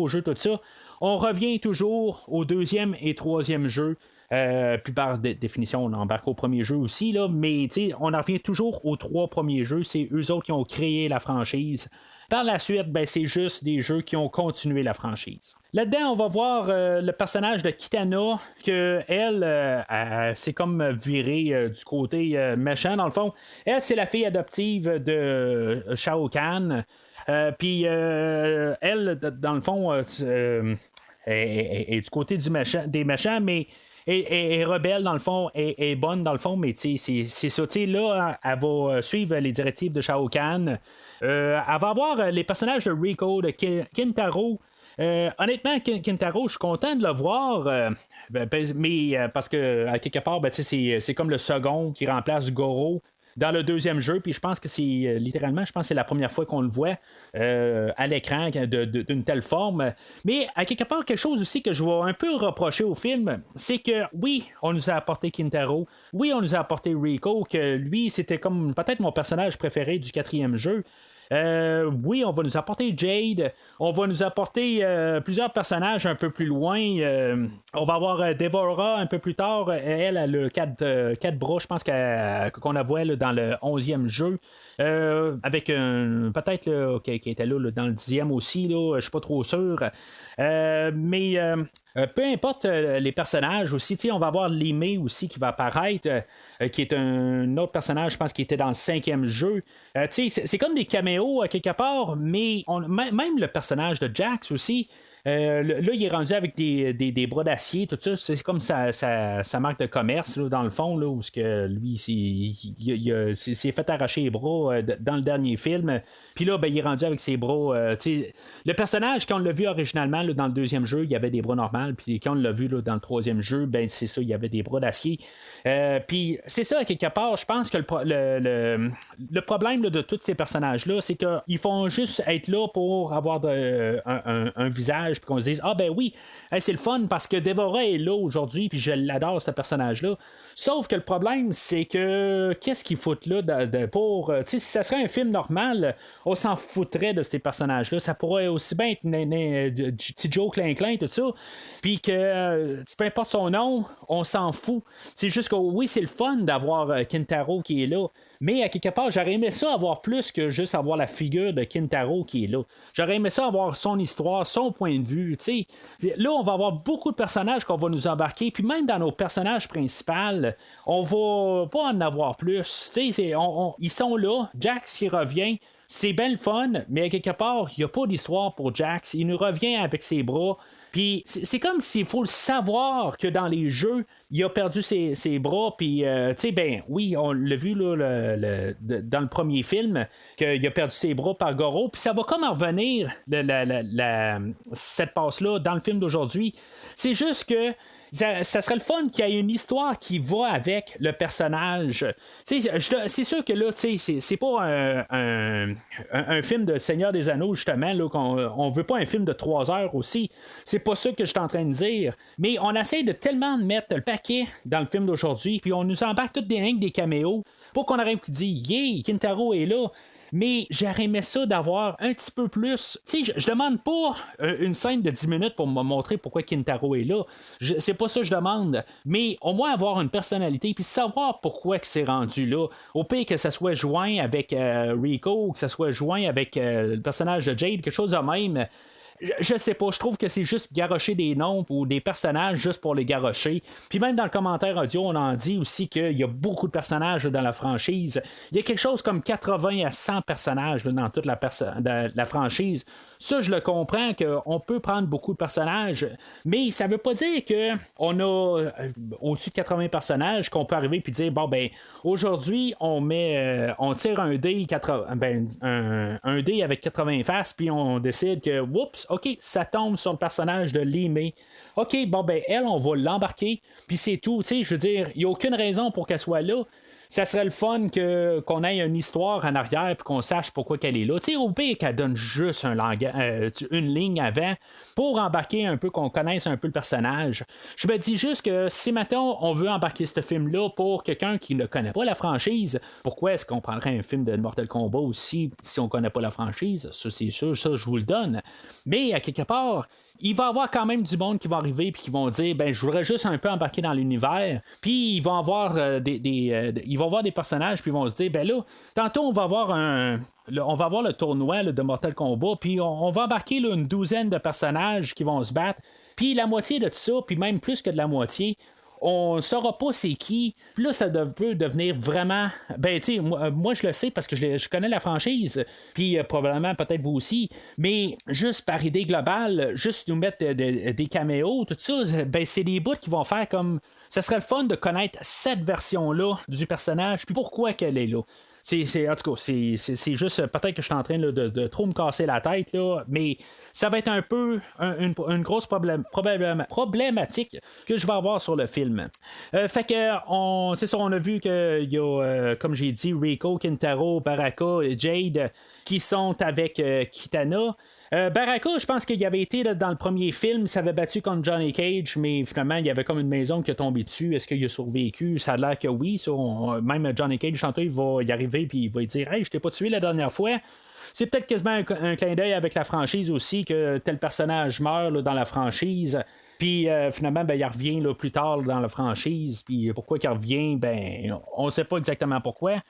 jeux, tout ça, on revient toujours au deuxième et troisième jeu. Puis par définition, on embarque au premier jeu aussi, là, mais on en revient toujours aux trois premiers jeux. C'est eux autres qui ont créé la franchise. Par la suite, ben, c'est juste des jeux qui ont continué la franchise. Là-dedans, on va voir le personnage de Kitana, que elle c'est comme virée du côté méchant, dans le fond. Elle, c'est la fille adoptive de Shao Kahn. Puis elle, dans le fond, est du côté des méchants, mais est rebelle dans le fond, est bonne dans le fond, mais c'est ça. Là, elle va suivre les directives de Shao Kahn. Elle va avoir les personnages de Rico, de Kintaro. Honnêtement, Kintaro, je suis content de le voir, mais parce que à quelque part, c'est comme le second qui remplace Goro dans le deuxième jeu, puis je pense que c'est littéralement, je pense que c'est la première fois qu'on le voit à l'écran d'une telle forme. Mais à quelque part, quelque chose aussi que je vais un peu reprocher au film, c'est que oui, on nous a apporté Kintaro, oui, on nous a apporté Rico, que lui, c'était comme peut-être mon personnage préféré du quatrième jeu. Oui, on va nous apporter Jade, on va nous apporter plusieurs personnages un peu plus loin. On va avoir Devora un peu plus tard. Elle a le 4 bras, je pense qu'on la voit là, dans le 11e jeu. Avec peut-être qui était là, dans le 10e aussi, là, je suis pas trop sûr. Mais peu importe les personnages aussi, on va avoir Limé aussi qui va apparaître, qui est un autre personnage, je pense, qui était dans le 5e jeu. C'est comme des caméos à quelque part, mais même le personnage de Jax aussi. Là, il est rendu avec des bras d'acier, tout ça. C'est comme sa marque de commerce, là, dans le fond, là, où que lui, il s'est fait arracher les bras dans le dernier film. Puis là, ben, il est rendu avec ses bras. Le personnage, quand on l'a vu originalement là, dans le deuxième jeu, il y avait des bras normaux. Puis quand on l'a vu là, dans le troisième jeu, ben, c'est ça, il y avait des bras d'acier. Puis c'est ça, à quelque part, je pense que le problème là, de tous ces personnages-là, c'est qu'ils font juste être là pour avoir un visage, puis qu'on se dise, ah ben oui, c'est le fun parce que Devora est là aujourd'hui, puis je l'adore, ce personnage-là. Sauf que le problème, c'est que qu'est-ce qu'ils foutent là pour. Si ça serait un film normal, on s'en foutrait de ces personnages-là. Ça pourrait aussi bien être petit Joe Klein, tout ça. Puis que, peu importe son nom, on s'en fout. C'est juste que oui, c'est le fun d'avoir Kintaro qui est là. Mais à quelque part, j'aurais aimé ça avoir plus que juste avoir la figure de Kintaro qui est là. J'aurais aimé ça avoir son histoire, son point de vue. T'sais. Là, on va avoir beaucoup de personnages qu'on va nous embarquer. Puis même dans nos personnages principaux, on va pas en avoir plus. Ils sont là. Jax qui revient. C'est bien le fun, mais à quelque part, il n'y a pas d'histoire pour Jax. Il nous revient avec ses bras. Puis c'est comme s'il faut le savoir que dans les jeux, il a perdu ses bras. Puis, ben oui, on l'a vu là, dans le premier film, qu'il a perdu ses bras par Goro. Puis ça va comme en revenir, cette passe-là, dans le film d'aujourd'hui. C'est juste que ça serait le fun qu'il y ait une histoire qui va avec le personnage. C'est sûr que là, c'est pas un film de Seigneur des Anneaux, justement, là, on veut pas un film de 3 heures aussi. C'est pas ça que je suis en train de dire. Mais on essaie de tellement mettre le paquet dans le film d'aujourd'hui, puis on nous embarque toutes des caméos pour qu'on arrive qui dit, yeah, Kintaro est là. mais j'aurais aimé ça d'avoir un petit peu plus. Tu sais, je demande pas une scène de 10 minutes pour me montrer pourquoi Kintaro est là. C'est pas ça que je demande, mais au moins avoir une personnalité puis savoir pourquoi que c'est rendu là. Au pire que ça soit joint avec Rico, que ça soit joint avec le personnage de Jade, quelque chose de même. Je sais pas, je trouve que c'est juste garocher des noms ou des personnages juste pour les garocher. Puis même dans le commentaire audio, on en dit aussi qu'il y a beaucoup de personnages dans la franchise. Il y a quelque chose comme 80 à 100 personnages dans toute la franchise. Ça, je le comprends qu'on peut prendre beaucoup de personnages, mais ça veut pas dire qu'on a au-dessus de 80 personnages qu'on peut arriver et dire bon ben aujourd'hui on tire un dé un dé avec 80 faces puis on décide que oups, ok, ça tombe sur le personnage de Lee. Ok, bon ben elle on va l'embarquer puis c'est tout, tu sais, je veux dire, il n'y a aucune raison pour qu'elle soit là. Ça serait le fun qu'on ait une histoire en arrière et qu'on sache pourquoi qu'elle est là. Tu sais, au pire qu'elle donne juste une ligne avant pour embarquer un peu, qu'on connaisse un peu le personnage. Je me dis juste que si maintenant on veut embarquer ce film-là pour quelqu'un qui ne connaît pas la franchise, pourquoi est-ce qu'on prendrait un film de Mortal Kombat aussi si on ne connaît pas la franchise? Ça, c'est sûr, ça, je vous le donne. Mais à quelque part, il va y avoir quand même du monde qui va arriver puis qui vont dire ben je voudrais juste un peu embarquer dans l'univers, puis ils vont avoir ils vont voir des personnages puis ils vont se dire ben là tantôt on va avoir le tournoi de Mortal Kombat puis on va embarquer là, une douzaine de personnages qui vont se battre, puis la moitié de tout ça puis même plus que de la moitié on ne saura pas c'est qui. Puis là, ça peut devenir vraiment. Ben, tu sais, moi, je le sais parce que je connais la franchise. Puis probablement, peut-être vous aussi. Mais juste par idée globale, juste nous mettre des caméos, tout ça, ben, c'est des bouts qui vont faire comme. Ça serait le fun de connaître cette version-là du personnage. Puis pourquoi qu'elle est là. En tout cas, c'est juste peut-être que je suis en train là, de trop me casser la tête, là, mais ça va être un peu une grosse problématique que je vais avoir sur le film. Fait que c'est ça, on a vu qu'il y a, comme j'ai dit, Rico, Kintaro, Baraka et Jade qui sont avec Kitana. Baraka, je pense qu'il avait été là, dans le premier film, il s'avait battu contre Johnny Cage, mais finalement, il y avait comme une maison qui a tombé dessus. Est-ce qu'il a survécu? Ça a l'air que oui. Même Johnny Cage, chanteur, il va y arriver puis il va dire hey, je t'ai pas tué la dernière fois. C'est peut-être quasiment un clin d'œil avec la franchise aussi, que tel personnage meurt là, dans la franchise. Puis finalement, ben, il revient là, plus tard dans la franchise. Puis pourquoi il revient? Ben, on ne sait pas exactement pourquoi.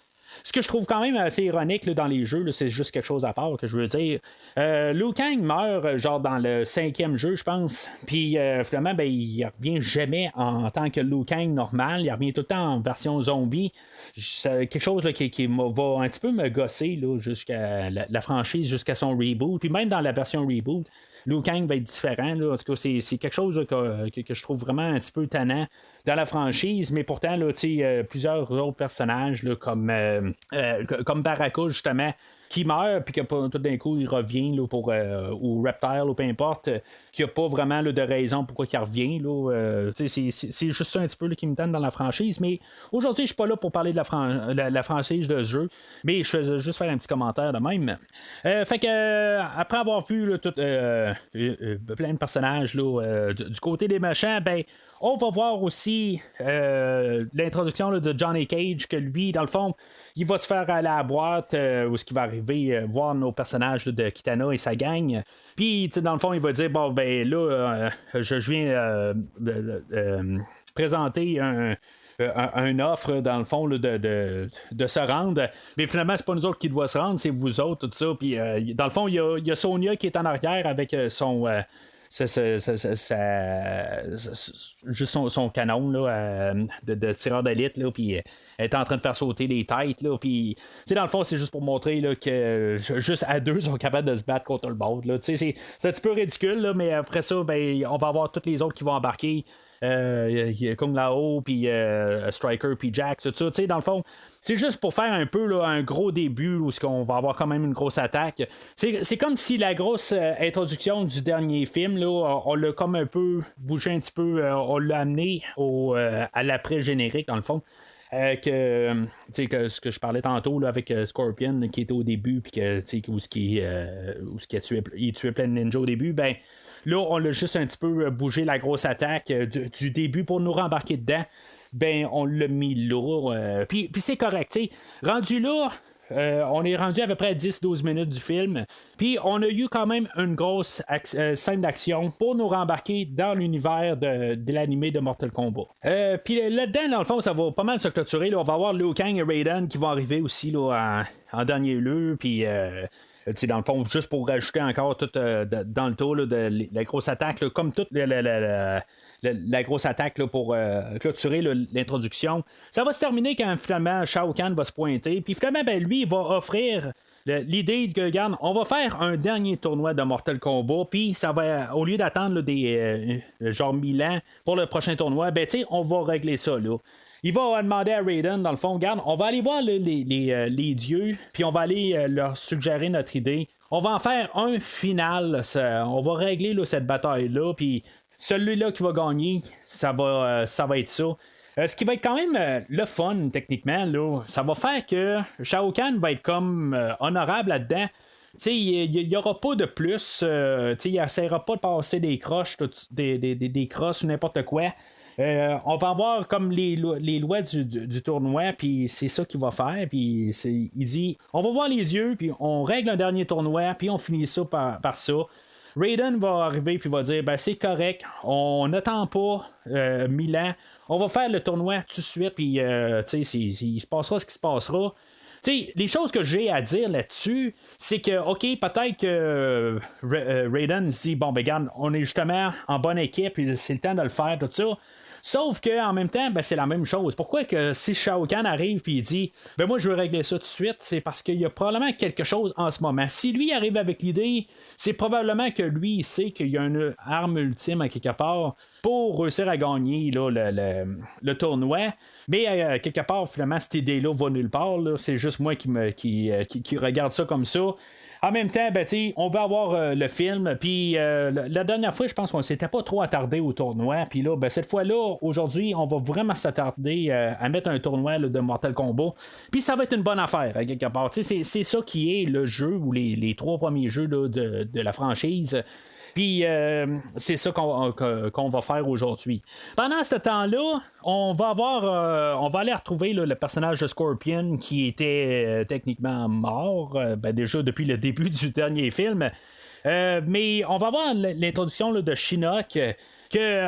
Ce que je trouve quand même assez ironique là, dans les jeux, là, c'est juste quelque chose à part que je veux dire. Liu Kang meurt genre dans le 5e jeu, je pense. Puis finalement, ben, il revient jamais en tant que Liu Kang normal. Il revient tout le temps en version zombie. C'est quelque chose là, qui va un petit peu me gosser là, jusqu'à la franchise, jusqu'à son reboot. Puis même dans la version reboot, Liu Kang va être différent. Là. En tout cas, c'est quelque chose là, que je trouve vraiment un petit peu tannant dans la franchise, mais pourtant, là, plusieurs autres personnages là, comme Baraka, justement, qui meurt, puis que tout d'un coup, il revient là, ou Reptile, ou peu importe, qu'il n'y a pas vraiment là, de raison pourquoi il revient. Là, c'est juste ça un petit peu là, qui me tente dans la franchise, mais aujourd'hui, je suis pas là pour parler de la franchise de ce jeu, mais je faisais juste faire un petit commentaire de même. Fait que, après avoir vu là, plein de personnages là, du côté des méchants, ben, on va voir aussi l'introduction là, de Johnny Cage, que lui, dans le fond, il va se faire aller à la boîte où ce qui va arriver voir nos personnages là, de Kitana et sa gang. Puis, dans le fond, il va dire bon, ben là, je viens présenter un offre dans le fond là, de se rendre, mais finalement c'est pas nous autres qui doit se rendre, c'est vous autres, tout ça. Puis dans le fond il y a Sonya qui est en arrière avec juste son canon là, de tireur d'élite, puis elle est en train de faire sauter des têtes, là, puis dans le fond c'est juste pour montrer là, que juste à deux ils sont capables de se battre contre le bord. C'est un petit peu ridicule, là, mais après ça ben, on va avoir tous les autres qui vont embarquer. Kung Lao, puis Striker, puis Jax, tout ça. Dans le fond, c'est juste pour faire un peu là, un gros début où on va avoir quand même une grosse attaque. C'est comme si la grosse introduction du dernier film, là, on l'a comme un peu bougé un petit peu, on l'a amené à l'après-générique, dans le fond. Ce que je parlais tantôt là, avec Scorpion qui était au début, puis il tuait plein de ninjas au début, ben. Là, on l'a juste un petit peu bougé la grosse attaque du début pour nous rembarquer dedans. Ben, on l'a mis là. Puis c'est correct. T'sais. Rendu là, On est rendu à peu près à 10-12 minutes du film. Puis on a eu quand même une grosse scène d'action pour nous rembarquer dans l'univers de l'animé de Mortal Kombat. Puis là-dedans, dans le fond, ça va pas mal se clôturer. Là. On va avoir Liu Kang et Raiden qui vont arriver aussi là, en dernier lieu. Puis dans le fond, juste pour rajouter encore tout dans le tour là, de la grosse attaque, là, comme toute la grosse attaque là, pour clôturer là, l'introduction. Ça va se terminer quand finalement Shao Kahn va se pointer. Puis finalement, ben, lui, il va offrir l'idée que, regarde, on va faire un dernier tournoi de Mortal Kombat. Puis ça va, au lieu d'attendre là, des genre 1000 ans pour le prochain tournoi, ben, tu sais, on va régler ça là. Il va demander à Raiden, dans le fond, regarde, on va aller voir les dieux, puis on va aller leur suggérer notre idée. On va en faire un final, on va régler là, cette bataille-là, puis celui-là qui va gagner, ça va être ça. Ce qui va être quand même le fun, techniquement, là, ça va faire que Shao Kahn va être comme honorable là-dedans. Il n'y aura pas de plus, il n'essaiera pas de passer des croches, des crosses ou n'importe quoi. On va avoir comme les lois du tournoi, puis c'est ça qu'il va faire. Puis il dit on va voir les yeux, puis on règle un dernier tournoi, puis on finit ça par ça. Raiden va arriver puis va dire ben c'est correct, on n'attend pas 1000 ans, on va faire le tournoi tout de suite, puis il se passera ce qui se passera. T'sais, les choses que j'ai à dire là-dessus, c'est que, OK, peut-être que Raiden se dit, bon, ben, regarde, on est justement en bonne équipe, et c'est le temps de le faire, tout ça. Sauf qu'en même temps, ben, c'est la même chose. Pourquoi que si Shao Kahn arrive et il dit ben moi je veux régler ça tout de suite, c'est parce qu'il y a probablement quelque chose en ce moment. Si lui arrive avec l'idée, c'est probablement que lui il sait qu'il y a une arme ultime à quelque part pour réussir à gagner là, le tournoi. Mais quelque part, finalement, cette idée-là va nulle part. Là. C'est juste moi qui regarde ça comme ça. En même temps, ben, on va avoir le film. Puis la dernière fois, je pense qu'on s'était pas trop attardé au tournoi. Puis là, ben, cette fois-là, aujourd'hui, on va vraiment s'attarder à mettre un tournoi là, de Mortal Kombat. Puis ça va être une bonne affaire, à quelque part. C'est ça qui est le jeu ou les 3 premiers jeux là, de la franchise. Puis c'est ça qu'on va faire aujourd'hui. Pendant ce temps-là, on va aller retrouver là, le personnage de Scorpion qui était techniquement mort, déjà depuis le début du dernier film. Mais on va avoir l'introduction là, de Shinnok que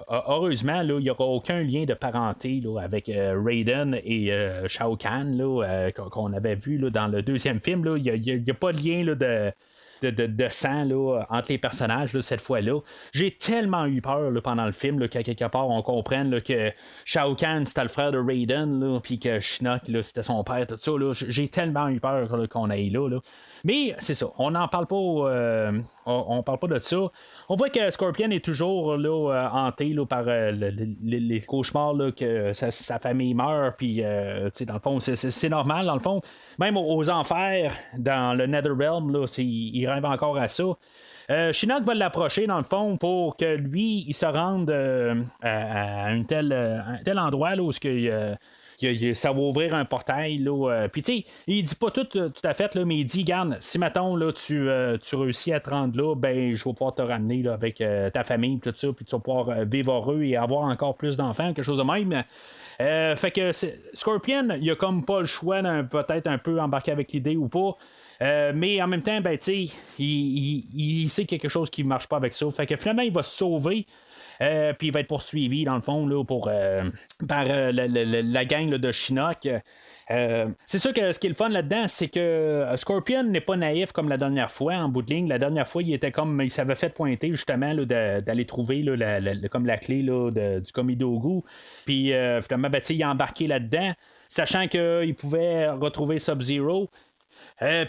heureusement, il n'y aura aucun lien de parenté là, avec Raiden et Shao Kahn là, qu'on avait vu là, dans le deuxième film. Il n'y a pas de lien là, de sang là, entre les personnages là, cette fois-là. J'ai tellement eu peur là, pendant le film là, qu'à quelque part on comprenne là, que Shao Kahn c'était le frère de Raiden puis que Shinnok là, c'était son père, tout ça. Là. J'ai tellement eu peur là, qu'on aille là. Mais c'est ça, on n'en parle pas on parle pas de ça. On voit que Scorpion est toujours là, hanté là, par les cauchemars là, que sa famille meurt, puis dans le fond c'est normal dans le fond. Même aux enfers dans le Netherrealm là, il rêve encore à ça. Shinnok va l'approcher dans le fond pour que lui il se rende à un tel endroit là, où ça va ouvrir un portail là. Puis tu sais, il dit pas tout à fait là, mais il dit garde, si mettons là tu réussis à te rendre là, ben je vais pouvoir te ramener là, avec ta famille tout ça, puis tu vas pouvoir vivre heureux et avoir encore plus d'enfants, quelque chose de même. Fait que Scorpion, il a comme pas le choix peut-être un peu embarquer avec l'idée ou pas. Mais en même temps, ben tu sais, il sait quelque chose qui marche pas avec ça. Fait que finalement, il va se sauver. Puis il va être poursuivi dans le fond là, par la gang là, de Shinnok. C'est sûr que ce qui est le fun là-dedans, c'est que Scorpion n'est pas naïf comme la dernière fois en bout de ligne. La dernière fois, il s'avait fait pointer justement là, d'aller trouver là, comme la clé là, du Komidogu. Puis finalement, ben, il a embarqué là-dedans, sachant qu'il pouvait retrouver Sub-Zero.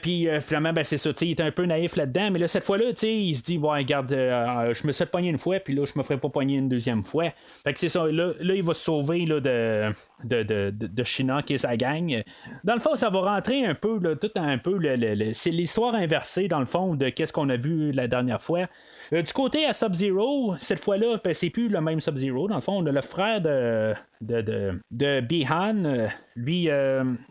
Puis finalement, ben, c'est ça, il est un peu naïf là-dedans, mais là, cette fois-là, il se dit, ouais, regarde, je me suis fait pogner une fois, puis là, je me ferai pas pogner une deuxième fois. Fait que c'est ça, là il va se sauver là, de Shinnok et sa gang. Dans le fond, ça va rentrer un peu, là, tout un peu, c'est l'histoire inversée, dans le fond, de qu'est-ce qu'on a vu la dernière fois. Du côté à Sub-Zero, cette fois-là, ben, c'est plus le même Sub-Zero. Dans le fond, on a le frère de Bi-Han. Lui,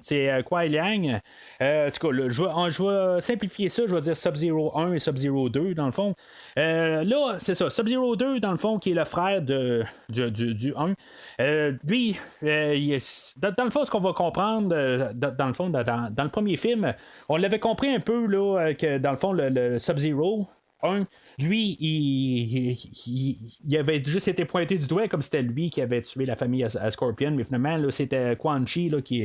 c'est Kuai Liang. En tout cas, je vais simplifier ça, je vais dire Sub-Zero 1 et Sub-Zero 2, dans le fond. Là, c'est ça, Sub-Zero 2, dans le fond, qui est le frère du 1. Lui, dans le fond, ce qu'on va comprendre, dans le fond, dans le premier film, on l'avait compris un peu, là, que dans le fond, le Sub-Zero 1, lui, il avait juste été pointé du doigt comme c'était lui qui avait tué la famille à Scorpion, mais finalement, là, c'était Quan Chi là, qui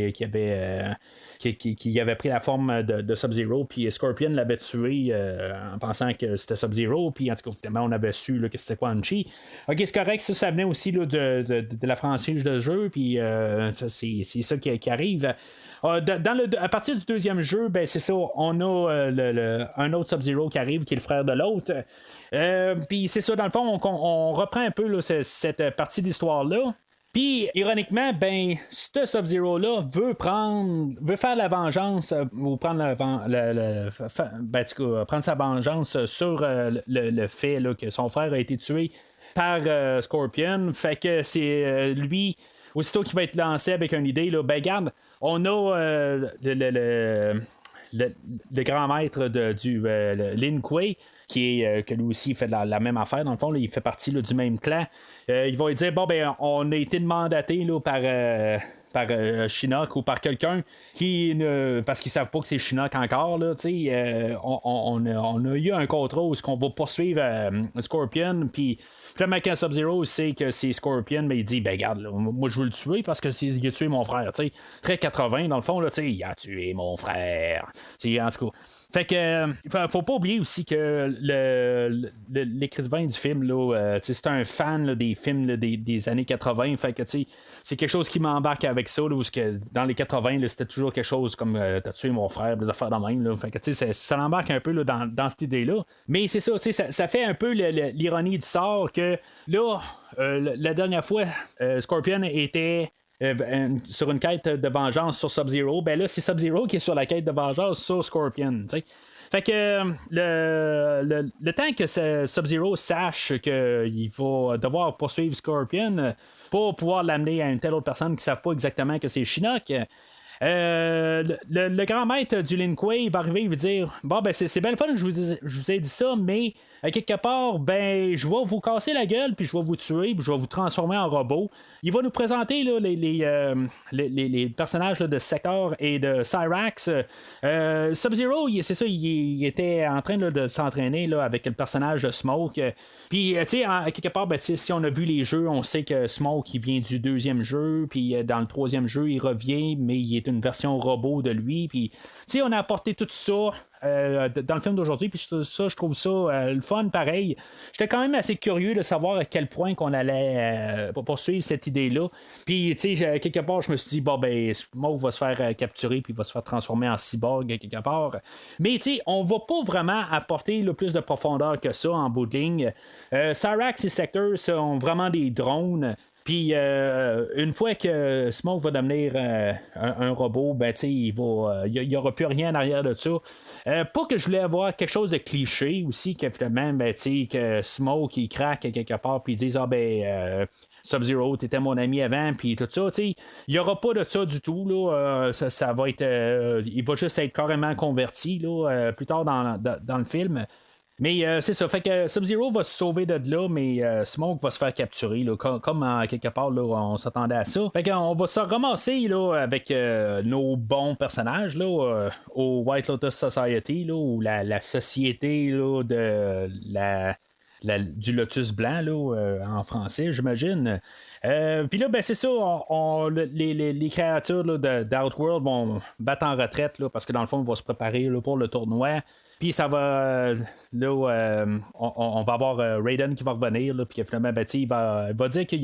avait pris la forme de Sub-Zero, puis Scorpion l'avait tué en pensant que c'était Sub-Zero, puis en tout cas, finalement, on avait su là, que c'était Quan Chi. Ok, c'est correct, ça venait aussi là, de la franchise de jeu, puis c'est ça qui arrive. À partir du deuxième jeu, ben c'est ça, on a un autre Sub-Zero qui arrive, qui est le frère de l'autre. Puis c'est ça, dans le fond, on reprend un peu là, cette partie d'histoire-là. Puis, ironiquement, ben, ce Sub-Zero-là veut faire la vengeance ou prendre prendre sa vengeance sur le fait là, que son frère a été tué par Scorpion. Fait que c'est lui, aussitôt qu'il va être lancé avec une idée, là, ben, garde, on a le grand maître du Lin Kuei, que lui aussi fait la même affaire, dans le fond, là, il fait partie là, du même clan. Il va lui dire, bon, ben, on a été mandaté là, par Shinnok ou par quelqu'un parce qu'ils savent pas que c'est Shinnok encore là, on a eu un contrat où on va poursuivre Scorpion, puis finalement quand Sub-Zero sait que c'est Scorpion, mais il dit ben regarde là, moi je veux le tuer parce que il a tué mon frère, très 80 dans le fond là, il a tué mon frère, en tout cas. Fait que faut pas oublier aussi que l'écrivain du film là, c'est un fan là, des films là, des années 80. Fait que c'est quelque chose qui m'embarque avec ça là, où que dans les 80 là, c'était toujours quelque chose comme t'as tué mon frère, des affaires de même là. Fait que ça l'embarque un peu là, dans cette idée là. Mais c'est ça, ça fait un peu l'ironie du sort que là la dernière fois Scorpion était sur une quête de vengeance sur Sub-Zero, ben là c'est Sub-Zero qui est sur la quête de vengeance sur Scorpion, t'sais. Fait que le temps que Sub-Zero sache qu'il va devoir poursuivre Scorpion pour pouvoir l'amener à une telle autre personne qui ne savent pas exactement que c'est Shinnok, le grand maître du Lin Kuei va arriver et va dire bon ben c'est bien le fun que je vous ai dit ça, mais à quelque part ben je vais vous casser la gueule puis je vais vous tuer puis je vais vous transformer en robot. Il va nous présenter là, les personnages là, de Sector et de Cyrax. Sub-Zero, c'est ça, il était en train là, de s'entraîner là, avec le personnage de Smoke. Puis, tu sais, à quelque part, ben, si on a vu les jeux, on sait que Smoke, il vient du deuxième jeu, puis dans le troisième jeu, il revient, mais il est une version robot de lui. Puis, tu sais, on a apporté tout ça dans le film d'aujourd'hui, puis je trouve ça le fun pareil. J'étais quand même assez curieux de savoir à quel point qu'on allait poursuivre cette idée-là. Puis, tu sais, quelque part, je me suis dit, bon, ben, Smoke va se faire capturer, puis il va se faire transformer en cyborg quelque part. Mais, tu sais, on va pas vraiment apporter là, plus de profondeur que ça en bout de ligne. Cyrax et Sector sont vraiment des drones. Puis une fois que Smoke va devenir un robot, ben tu sais, il y aura plus rien en arrière de ça. Pas que je voulais avoir quelque chose de cliché aussi, que finalement, ben tu sais, que Smoke il craque quelque part, puis ils disent Sub-Zero, t'étais mon ami avant, puis tout ça, tu sais, il y aura pas de ça du tout là. Ça va être, il va juste être carrément converti là, plus tard dans le film. Mais c'est ça, fait que Sub-Zero va se sauver de là, mais Smoke va se faire capturer, là, comme quelque part, là, on s'attendait à ça. Fait qu'on va se ramasser là, avec nos bons personnages là, au White Lotus Society, là, ou la société là, du Lotus Blanc là, en français, j'imagine. Puis là, ben c'est ça, les créatures là, d'Outworld vont battre en retraite là, parce que dans le fond, on va se préparer là, pour le tournoi. Puis ça va là, on va avoir Raiden qui va revenir, là, puis finalement, ben, il va dire qu'il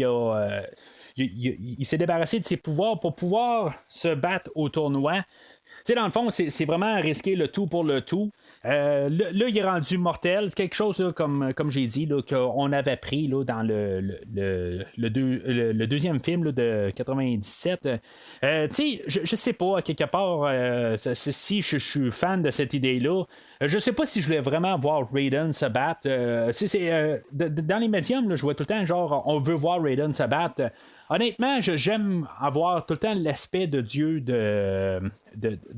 il s'est débarrassé de ses pouvoirs pour pouvoir se battre au tournoi. sais, dans le fond, c'est vraiment risquer le tout pour le tout. Là, il est rendu mortel. Quelque chose, là, comme j'ai dit, là, qu'on avait pris là, dans le deuxième film là, de 97. Tu sais, je sais pas, à quelque part, si je suis fan de cette idée-là, je sais pas si je voulais vraiment voir Raiden se battre. Dans les médiums, là, je vois tout le temps, genre, on veut voir Raiden se battre. Honnêtement, j'aime avoir tout le temps l'aspect de Dieu de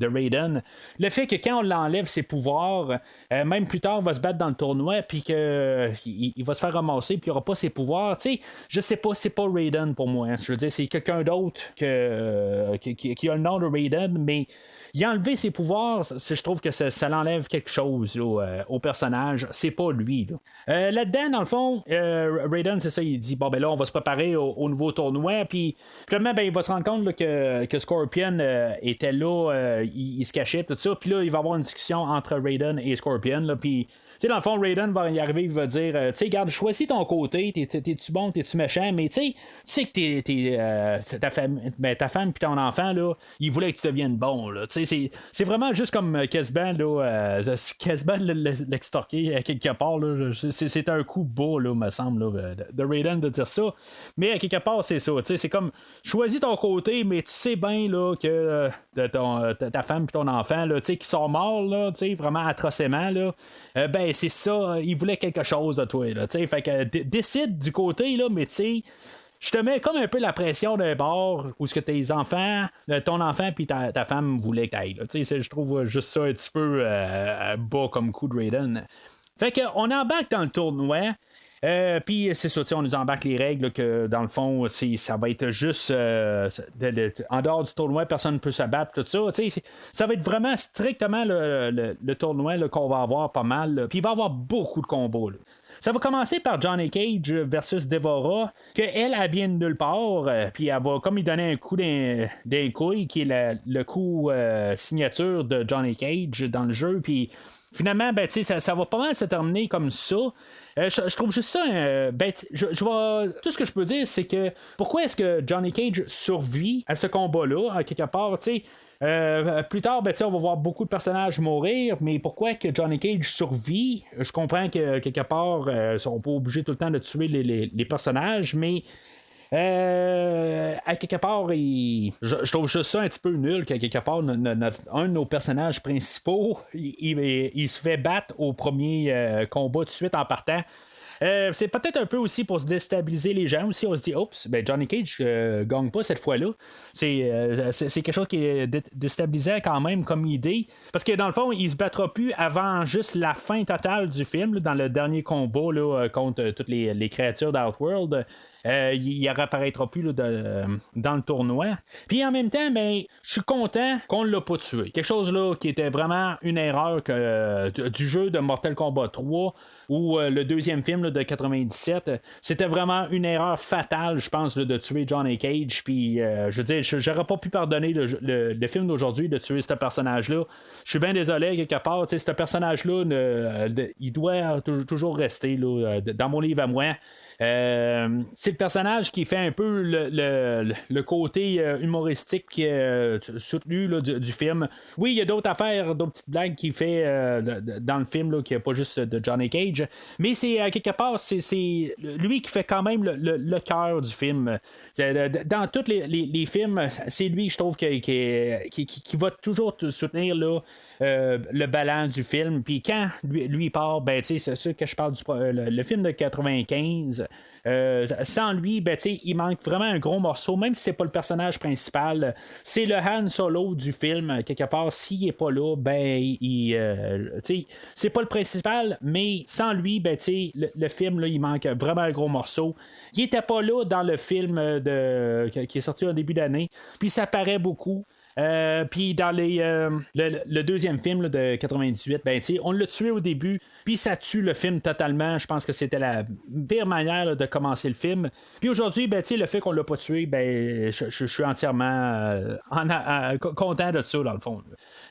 Raiden. Le fait que quand on l'enlève ses pouvoirs, même plus tard, il va se battre dans le tournoi, puis qu'il va se faire ramasser, puis il n'aura pas ses pouvoirs. Tu sais, je sais pas, c'est pas Raiden pour moi. Hein. Je veux dire, c'est quelqu'un d'autre qui a le nom de Raiden, mais il a enlevé ses pouvoirs, je trouve que ça l'enlève quelque chose là, au personnage. C'est pas lui. Là-dedans, dans le fond, Raiden, c'est ça, il dit bon, ben là, on va se préparer au nouveau tournoi. Puis finalement, ben, il va se rendre compte là, que Scorpion était là, il se cachait, tout ça. Puis là, il va y avoir une discussion entre Raiden et Scorpion. Puis. Tu sais, dans le fond, Raiden va y arriver, il va dire, tu sais, garde, choisis ton côté, t'es-tu bon, t'es-tu méchant, mais tu sais que ta femme puis ton enfant, là, ils voulaient que tu deviennes bon, là. Tu sais, c'est vraiment juste comme Kesban, là, Kesban l'extorquer à quelque part, là. C'est un coup beau, là, me semble, là, de Raiden de dire ça. Mais à quelque part, c'est ça, tu sais, c'est comme, choisis ton côté, mais tu sais bien, là, que ta femme puis ton enfant, là, tu sais, qui sont morts, là, tu sais, vraiment atrocement, là, ben, c'est ça, il voulait quelque chose de toi, là, tu sais, fait que décide du côté, là, mais tu sais, je te mets comme un peu la pression d'un bord où ce que tes enfants, ton enfant puis ta femme voulaient que t'ailles, tu sais, je trouve juste ça un petit peu bas comme coup de Raiden. Fait que on embarque dans le tournoi. Puis c'est ça, on nous embarque les règles là, que dans le fond, ça va être juste en dehors du tournoi, personne ne peut se battre, tout ça. Ça va être vraiment strictement le tournoi là, qu'on va avoir pas mal. Puis il va y avoir beaucoup de combos. Là. Ça va commencer par Johnny Cage versus Devora, qu'elle vient de nulle part, puis elle va comme il donner un coup d'un couille, qui est le coup signature de Johnny Cage dans le jeu, puis finalement, ben, ça va pas mal se terminer comme ça. Je trouve juste ça. Tout ce que je peux dire, c'est que pourquoi est-ce que Johnny Cage survit à ce combat-là, à quelque part, tu sais. Plus tard, ben, on va voir beaucoup de personnages mourir, mais pourquoi que Johnny Cage survit? Je comprends que quelque part, ils sont pas obligés tout le temps de tuer les personnages, mais à quelque part, je trouve juste ça un petit peu nul qu'à quelque part, un de nos personnages principaux, il se fait battre au premier combat tout de suite en partant. C'est peut-être un peu aussi pour se déstabiliser les gens aussi. On se dit, oups, ben Johnny Cage gagne pas cette fois-là. C'est quelque chose qui est déstabilisant quand même comme idée. Parce que dans le fond, il se battra plus avant juste la fin totale du film, là, dans le dernier combat là, contre toutes les créatures d'Outworld. Il réapparaîtra plus là, dans le tournoi. Puis en même temps, ben, je suis content qu'on ne l'a pas tué. Quelque chose là qui était vraiment une erreur du jeu de Mortal Kombat 3 ou le deuxième film là, de 97. C'était vraiment une erreur fatale, je pense, là, de tuer Johnny Cage. Puis je veux dire, j'aurais pas pu pardonner le film d'aujourd'hui de tuer ce personnage-là. Je suis bien désolé quelque part. Ce personnage-là, il doit toujours rester là, dans mon livre à moi. C'est le personnage qui fait un peu le côté humoristique soutenu là, du film. Oui, il y a d'autres affaires, d'autres petites blagues qu'il fait dans le film, là, qui n'est pas juste de Johnny Cage, mais c'est à quelque part, c'est lui qui fait quand même le cœur du film. Dans tous les films, c'est lui, je trouve, qui va toujours soutenir là, le ballon du film. Puis quand lui part, ben, c'est sûr que je parle le film de 95. Sans lui, ben, il manque vraiment un gros morceau, même si c'est pas le personnage principal. C'est le Han Solo du film, quelque part. S'il est pas là, ben, c'est pas le principal, mais sans lui, ben, le film, là, il manque vraiment un gros morceau. Il était pas là dans le film qui est sorti au début d'année, puis ça paraît beaucoup. Puis dans le deuxième film là, de 98, ben, on l'a tué au début, puis ça tue le film totalement. Je pense que c'était la pire manière là, de commencer le film. Puis aujourd'hui, ben, le fait qu'on l'a pas tué, ben, je suis entièrement content de ça, dans le fond.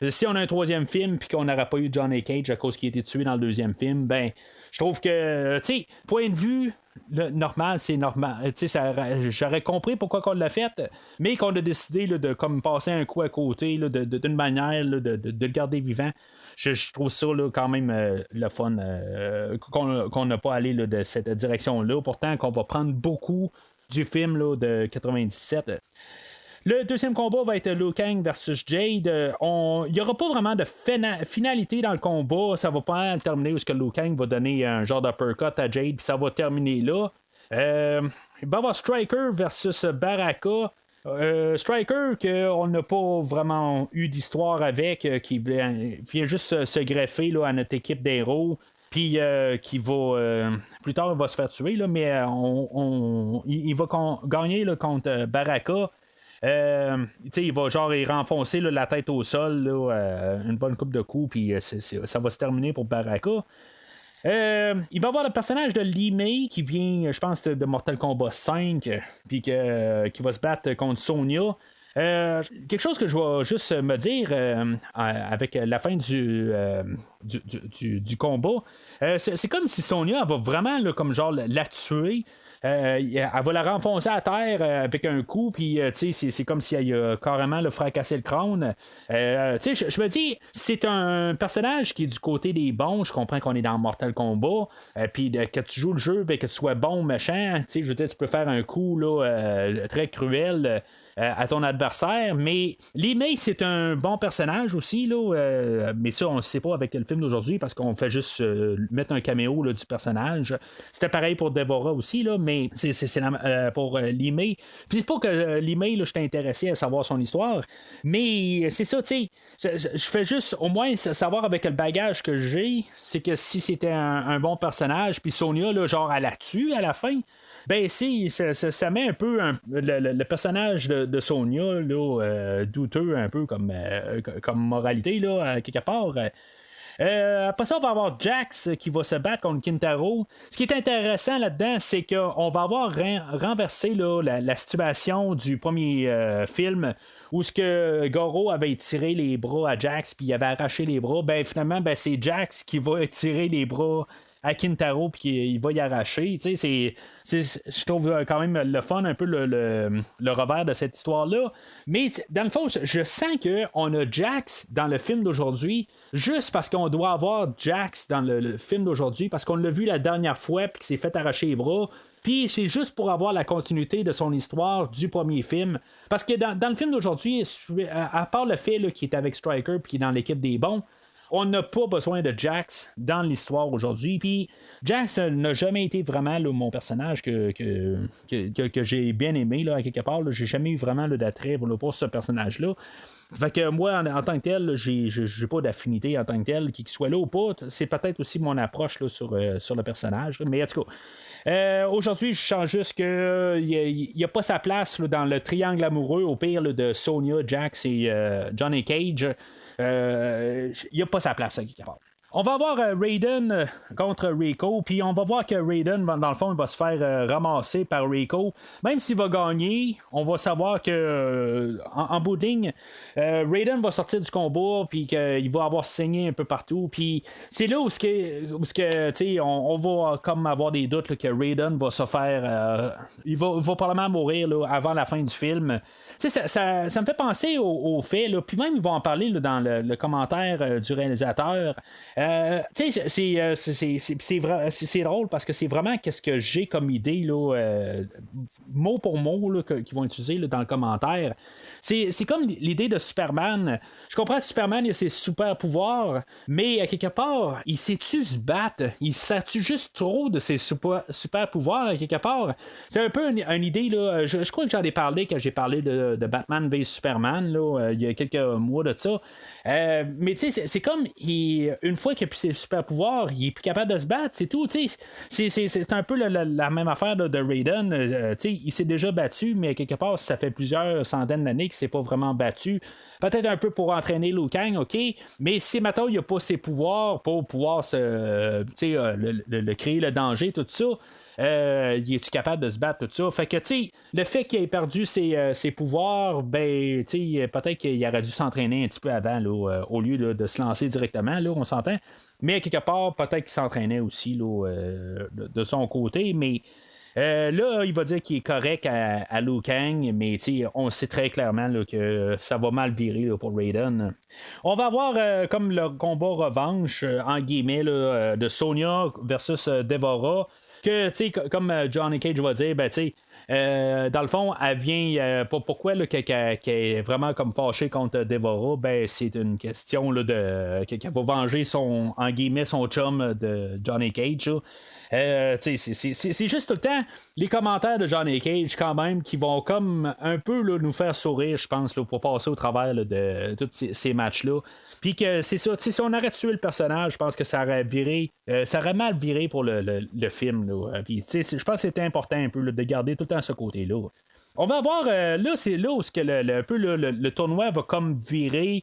Si on a un troisième film, puis qu'on n'aurait pas eu Johnny Cage à cause qu'il a été tué dans le deuxième film, ben, je trouve que, point de vue normal, c'est normal. J'aurais compris pourquoi on l'a fait, mais qu'on a décidé là, de comme passer un coup à côté là, d'une manière là, de le garder vivant. Je trouve ça là, quand même le fun qu'on n'a pas allé là, de cette direction-là. Pourtant, qu'on va prendre beaucoup du film là, de 97. Le deuxième combat va être Liu Kang versus Jade. Il n'y aura pas vraiment de finalité dans le combat. Ça va pas terminer où Liu Kang va donner un genre d'uppercut à Jade, puis ça va terminer là. Il va y avoir Striker versus Baraka. Striker, qu'on n'a pas vraiment eu d'histoire avec, qui vient juste se greffer là, à notre équipe d'héros. Puis qui va plus tard il va se faire tuer, là, mais il va gagner là, contre Baraka. Il va genre y renfoncer là, la tête au sol là, une bonne coupe de coups, puis ça va se terminer pour Baraka. Il va y avoir le personnage de Li Mei qui vient, je pense, de Mortal Kombat 5, puis qui va se battre contre Sonya. Quelque chose que je vais juste me dire avec la fin du combat, c'est comme si Sonya elle va vraiment là, comme genre la tuer. Elle va la renfoncer à terre avec un coup, puis c'est comme si elle a carrément fracassé le crâne. Je me dis, c'est un personnage qui est du côté des bons. Je comprends qu'on est dans Mortal Kombat, puis que tu joues le jeu, ben, que tu sois bon ou méchant, je veux dire, tu peux faire un coup là, très cruel à ton adversaire, mais Li Mei c'est un bon personnage aussi là, mais ça on ne sait pas avec le film d'aujourd'hui parce qu'on fait juste mettre un caméo là, du personnage. C'était pareil pour Devora aussi là, mais c'est pour Li Mei. Puis c'est pas que Li Mei, je suis intéressé à savoir son histoire, mais c'est ça, tu sais, je fais juste au moins savoir avec le bagage que j'ai, c'est que si c'était un bon personnage, puis Sonya là, genre elle la tue à la fin. Ben si, ça met un peu le personnage de Sonya là, douteux un peu comme moralité là, quelque part. Après ça, on va avoir Jax qui va se battre contre Kintaro. Ce qui est intéressant là-dedans, c'est qu'on va avoir renversé là, la situation du premier film où ce que Goro avait tiré les bras à Jax puis il avait arraché les bras. Ben finalement, c'est Jax qui va tirer les bras à Kintaro puis il va y arracher. Je trouve quand même le fun, un peu le revers de cette histoire-là. Mais dans le fond, je sens qu'on a Jax dans le film d'aujourd'hui juste parce qu'on doit avoir Jax dans le film d'aujourd'hui parce qu'on l'a vu la dernière fois puis qu'il s'est fait arracher les bras. Puis c'est juste pour avoir la continuité de son histoire du premier film. Parce que dans le film d'aujourd'hui, à part le fait qu'il est avec Striker puis qu'il est dans l'équipe des bons, on n'a pas besoin de Jax dans l'histoire aujourd'hui. Puis Jax n'a jamais été vraiment là, mon personnage que j'ai bien aimé là, à quelque part. Là. J'ai jamais eu vraiment d'attrait pour ce personnage-là. Fait que moi, en tant que tel, j'ai pas d'affinité en tant que tel, qu'il soit là ou pas. C'est peut-être aussi mon approche là, sur le personnage. Mais en tout cas, aujourd'hui, je sens juste qu'il n'y a pas sa place là, dans le triangle amoureux, au pire là, de Sonya, Jax et Johnny Cage. Il n'y a pas sa place à quelque part. On va avoir Raiden contre Rico, puis on va voir que Raiden, dans le fond, il va se faire ramasser par Rico. Même s'il va gagner, on va savoir que en bout de ligne, Raiden va sortir du combat, puis qu'il va avoir saigné un peu partout. Puis c'est là où on va comme avoir des doutes là, que Raiden va se faire. Il va probablement mourir là, avant la fin du film. Ça me fait penser au fait, là, puis même ils vont en parler là, dans le commentaire du réalisateur. C'est drôle parce que c'est vraiment qu'est-ce que j'ai comme idée là, mot pour mot là, qu'ils vont utiliser là, dans le commentaire. C'est comme l'idée de Superman. Je comprends que Superman il a ses super pouvoirs, mais à quelque part, il sait-tu se battre? Il sait-tu juste trop de ses super pouvoirs à quelque part? C'est un peu une idée là. Je crois que j'en ai parlé quand j'ai parlé de Batman vs Superman là, il y a quelques mois de ça. Mais tu sais, c'est comme une fois qu'il a plus ses super pouvoirs, il est plus capable de se battre, c'est tout. C'est un peu la même affaire là, de Raiden. Il s'est déjà battu, mais quelque part, ça fait plusieurs centaines d'années qu'il s'est pas vraiment battu. Peut-être un peu pour entraîner Liu Kang, ok, mais si maintenant il n'a pas ses pouvoirs pour pouvoir le créer le danger, tout ça. Il est-tu capable de se battre, tout ça? Fait que, tu sais, le fait qu'il ait perdu ses pouvoirs, ben, tu sais, peut-être qu'il aurait dû s'entraîner un petit peu avant, là, au lieu là, de se lancer directement, là, on s'entend. moment. Mais quelque part, peut-être qu'il s'entraînait aussi là, de son côté, mais là, il va dire qu'il est correct à Liu Kang, mais on sait très clairement là, que ça va mal virer là, pour Raiden. On va avoir comme le combat revanche, en guillemets, là, de Sonya versus Devora. Que, comme Johnny Cage va dire, ben, dans le fond, elle vient. Pourquoi qu'elle est vraiment comme fâchée contre Devora? Ben, c'est une question là, qu'elle va venger en guillemets, son chum de Johnny Cage. C'est juste tout le temps les commentaires de Johnny Cage, quand même, qui vont comme un peu là, nous faire sourire, je pense, là, pour passer au travers là, de tous ces matchs-là. Puis que c'est ça, si on aurait tué le personnage, je pense que ça aurait viré, ça aurait mal viré pour le film. Puis je pense que c'était important un peu là, de garder tout le temps ce côté-là. On va avoir, là, c'est là où un peu le tournoi va comme virer.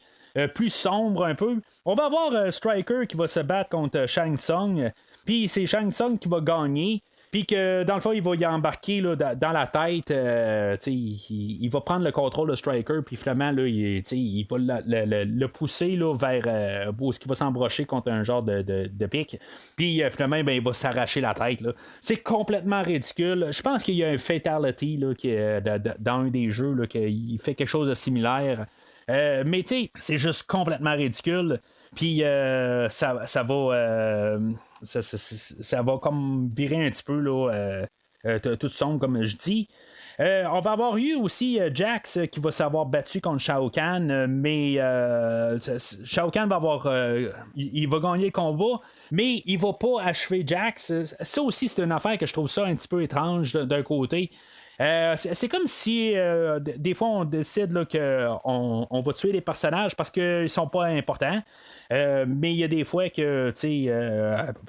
Plus sombre un peu. On va avoir Striker qui va se battre contre Shang Tsung. Puis c'est Shang Tsung qui va gagner. Puis que dans le fond, il va y embarquer là, dans la tête. Il va prendre le contrôle de Striker. Puis finalement, là, il va le pousser là, vers où il va s'embrocher contre un genre de pic. Puis finalement, ben, il va s'arracher la tête. Là. C'est complètement ridicule. Je pense qu'il y a un Fatality là, dans un des jeux là, qu'il fait quelque chose de similaire. Mais tu sais, c'est juste complètement ridicule. Puis ça va ça va comme virer un petit peu là, tout sombre comme je dis. On va avoir eu aussi Jax qui va s'avoir battu contre Shao Kahn, mais Shao Kahn va avoir il va gagner le combat, mais il va pas achever Jax. Ça aussi c'est une affaire que je trouve ça un petit peu étrange d'un côté. C'est comme si des fois on décide qu'on va tuer les personnages parce qu'ils sont pas importants, mais il y a des fois que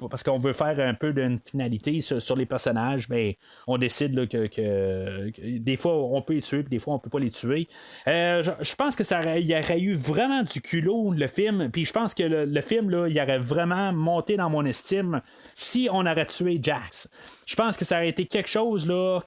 parce qu'on veut faire un peu d'une finalité sur les personnages, ben, on décide là, que des fois on peut les tuer puis des fois on peut pas les tuer. Je pense que il y aurait eu vraiment du culot le film, puis je pense que le film là, il aurait vraiment monté dans mon estime si on aurait tué Jax. Je pense que ça aurait été quelque chose là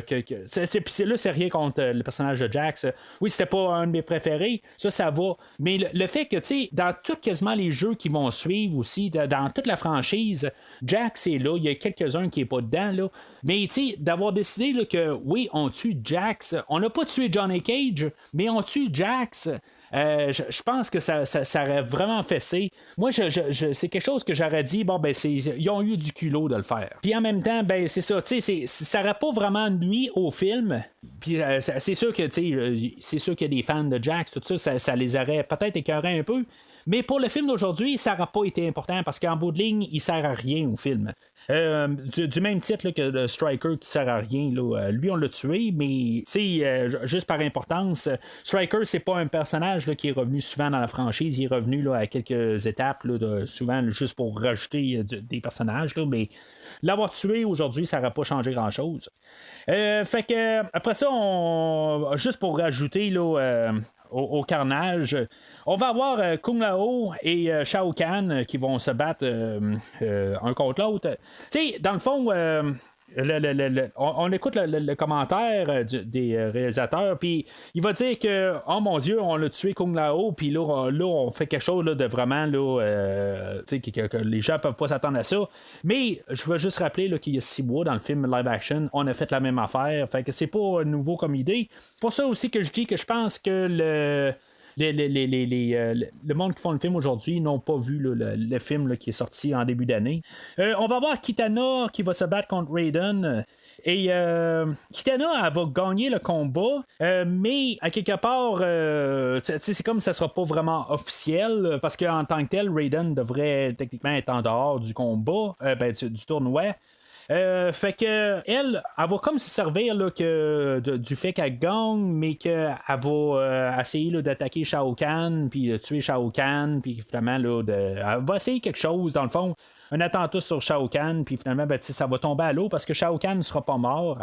c'est rien contre le personnage de Jax. Oui, c'était pas un de mes préférés, ça va. Mais le fait que, dans tout quasiment les jeux qui vont suivre aussi, dans toute la franchise, Jax est là. Il y a quelques-uns qui est pas dedans, là. Mais, d'avoir décidé là, que, oui, on tue Jax. On n'a pas tué Johnny Cage, mais on tue Jax. Je pense que ça aurait vraiment fessé. Moi, c'est quelque chose que j'aurais dit, bon, ben, ils ont eu du culot de le faire. Puis en même temps, ben, c'est ça, ça n'aurait pas vraiment nuit au film. Puis c'est sûr que, c'est sûr qu'il y a des fans de Jax, tout ça les aurait peut-être écœurés un peu. Mais pour le film d'aujourd'hui, ça n'aura pas été important parce qu'en bout de ligne, il sert à rien au film. Du même titre là, que le Striker qui sert à rien, là, lui on l'a tué, mais juste par importance, Striker c'est pas un personnage là, qui est revenu souvent dans la franchise, il est revenu là, à quelques étapes, là, souvent juste pour rajouter des personnages, là, mais l'avoir tué aujourd'hui, ça n'aurait pas changé grand-chose. Fait que après ça, juste pour rajouter là, au carnage, on va avoir Kung Lao et Shao Kahn qui vont se battre un contre l'autre. Dans le fond, on écoute le commentaire des réalisateurs, puis il va dire que, oh mon Dieu, on a tué Kung Lao, puis là, on fait quelque chose là, de vraiment, là, que les gens peuvent pas s'attendre à ça. Mais je veux juste rappeler là, qu'il y a 6 mois dans le film live action, on a fait la même affaire, fait que c'est pas nouveau comme idée. Pour ça aussi que je dis que je pense que le monde qui font le film aujourd'hui n'ont pas vu le film là, qui est sorti en début d'année. On va voir Kitana qui va se battre contre Raiden. Et Kitana, elle va gagner le combat, mais à quelque part, c'est comme ça sera pas vraiment officiel, parce qu'en tant que tel, Raiden devrait techniquement être en dehors du combat, du tournoi. Fait que elle va comme se servir là, du fait qu'elle gagne, mais qu'elle va essayer là, d'attaquer Shao Kahn, puis tuer Shao Kahn, puis finalement là, elle va essayer quelque chose dans le fond, un attentat sur Shao Kahn, puis finalement ça va tomber à l'eau parce que Shao Kahn ne sera pas mort.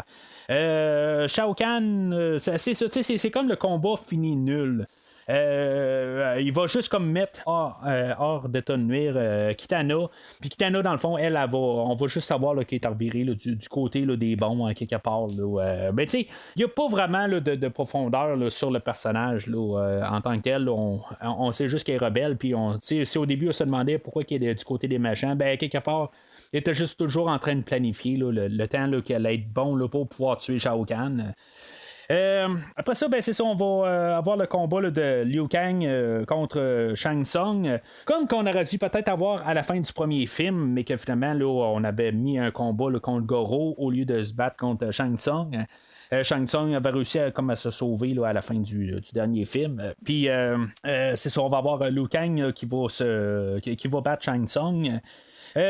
Shao Kahn, c'est comme le combat finit nul. il va juste comme mettre hors d'état de nuire Kitana. Puis Kitana, dans le fond, on va juste savoir qu'elle est revirée du côté là, des bons, en quelque part. Ben, tu sais, il n'y a pas vraiment là, de profondeur là, sur le personnage là, en tant que tel. On sait juste qu'elle est rebelle. Puis si au début, on se demandait pourquoi il est du côté des méchants, ben, quelque part, il était juste toujours en train de planifier là, le temps là, qu'elle allait être bon là, pour pouvoir tuer Shao Kahn. Après ça, ben c'est ça, on va avoir le combat là, de Liu Kang contre Shang Tsung. Comme qu'on aurait dû peut-être avoir à la fin du premier film, mais que finalement, là, on avait mis un combat là, contre Goro au lieu de se battre contre Shang Tsung. Shang Tsung avait réussi à se sauver là, à la fin du dernier film. Puis c'est ça, on va avoir Liu Kang qui va battre Shang Tsung.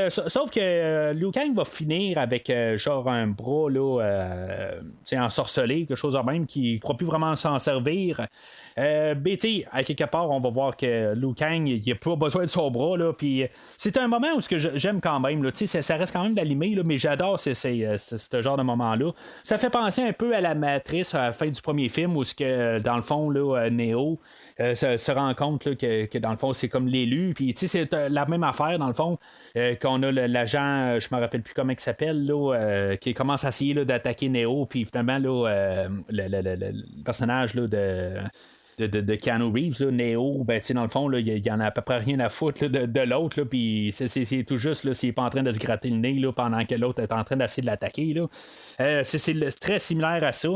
Sauf que Liu Kang va finir avec genre un bras là, ensorcelé, quelque chose de même qui ne pourra plus vraiment s'en servir. Ben, à quelque part, on va voir que Liu Kang, il n'a pas besoin de son bras. Là, puis c'est un moment où j'aime quand même. Là, ça reste quand même d'allumer, là, mais j'adore ce genre de moment-là. Ça fait penser un peu à la Matrice à la fin du premier film où, dans le fond, là, Neo se rend compte là, que dans le fond, c'est comme l'élu. Puis c'est la même affaire, dans le fond, qu'on a l'agent, je me rappelle plus comment il s'appelle, là, qui commence à essayer là, d'attaquer Neo. Puis finalement, là, le personnage là, de Keanu Reeves, là, Neo, ben, dans le fond, là, il y en a à peu près rien à foutre là, de l'autre, puis c'est tout juste là, s'il n'est pas en train de se gratter le nez là, pendant que l'autre est en train d'essayer de l'attaquer. Là. C'est très similaire à ça.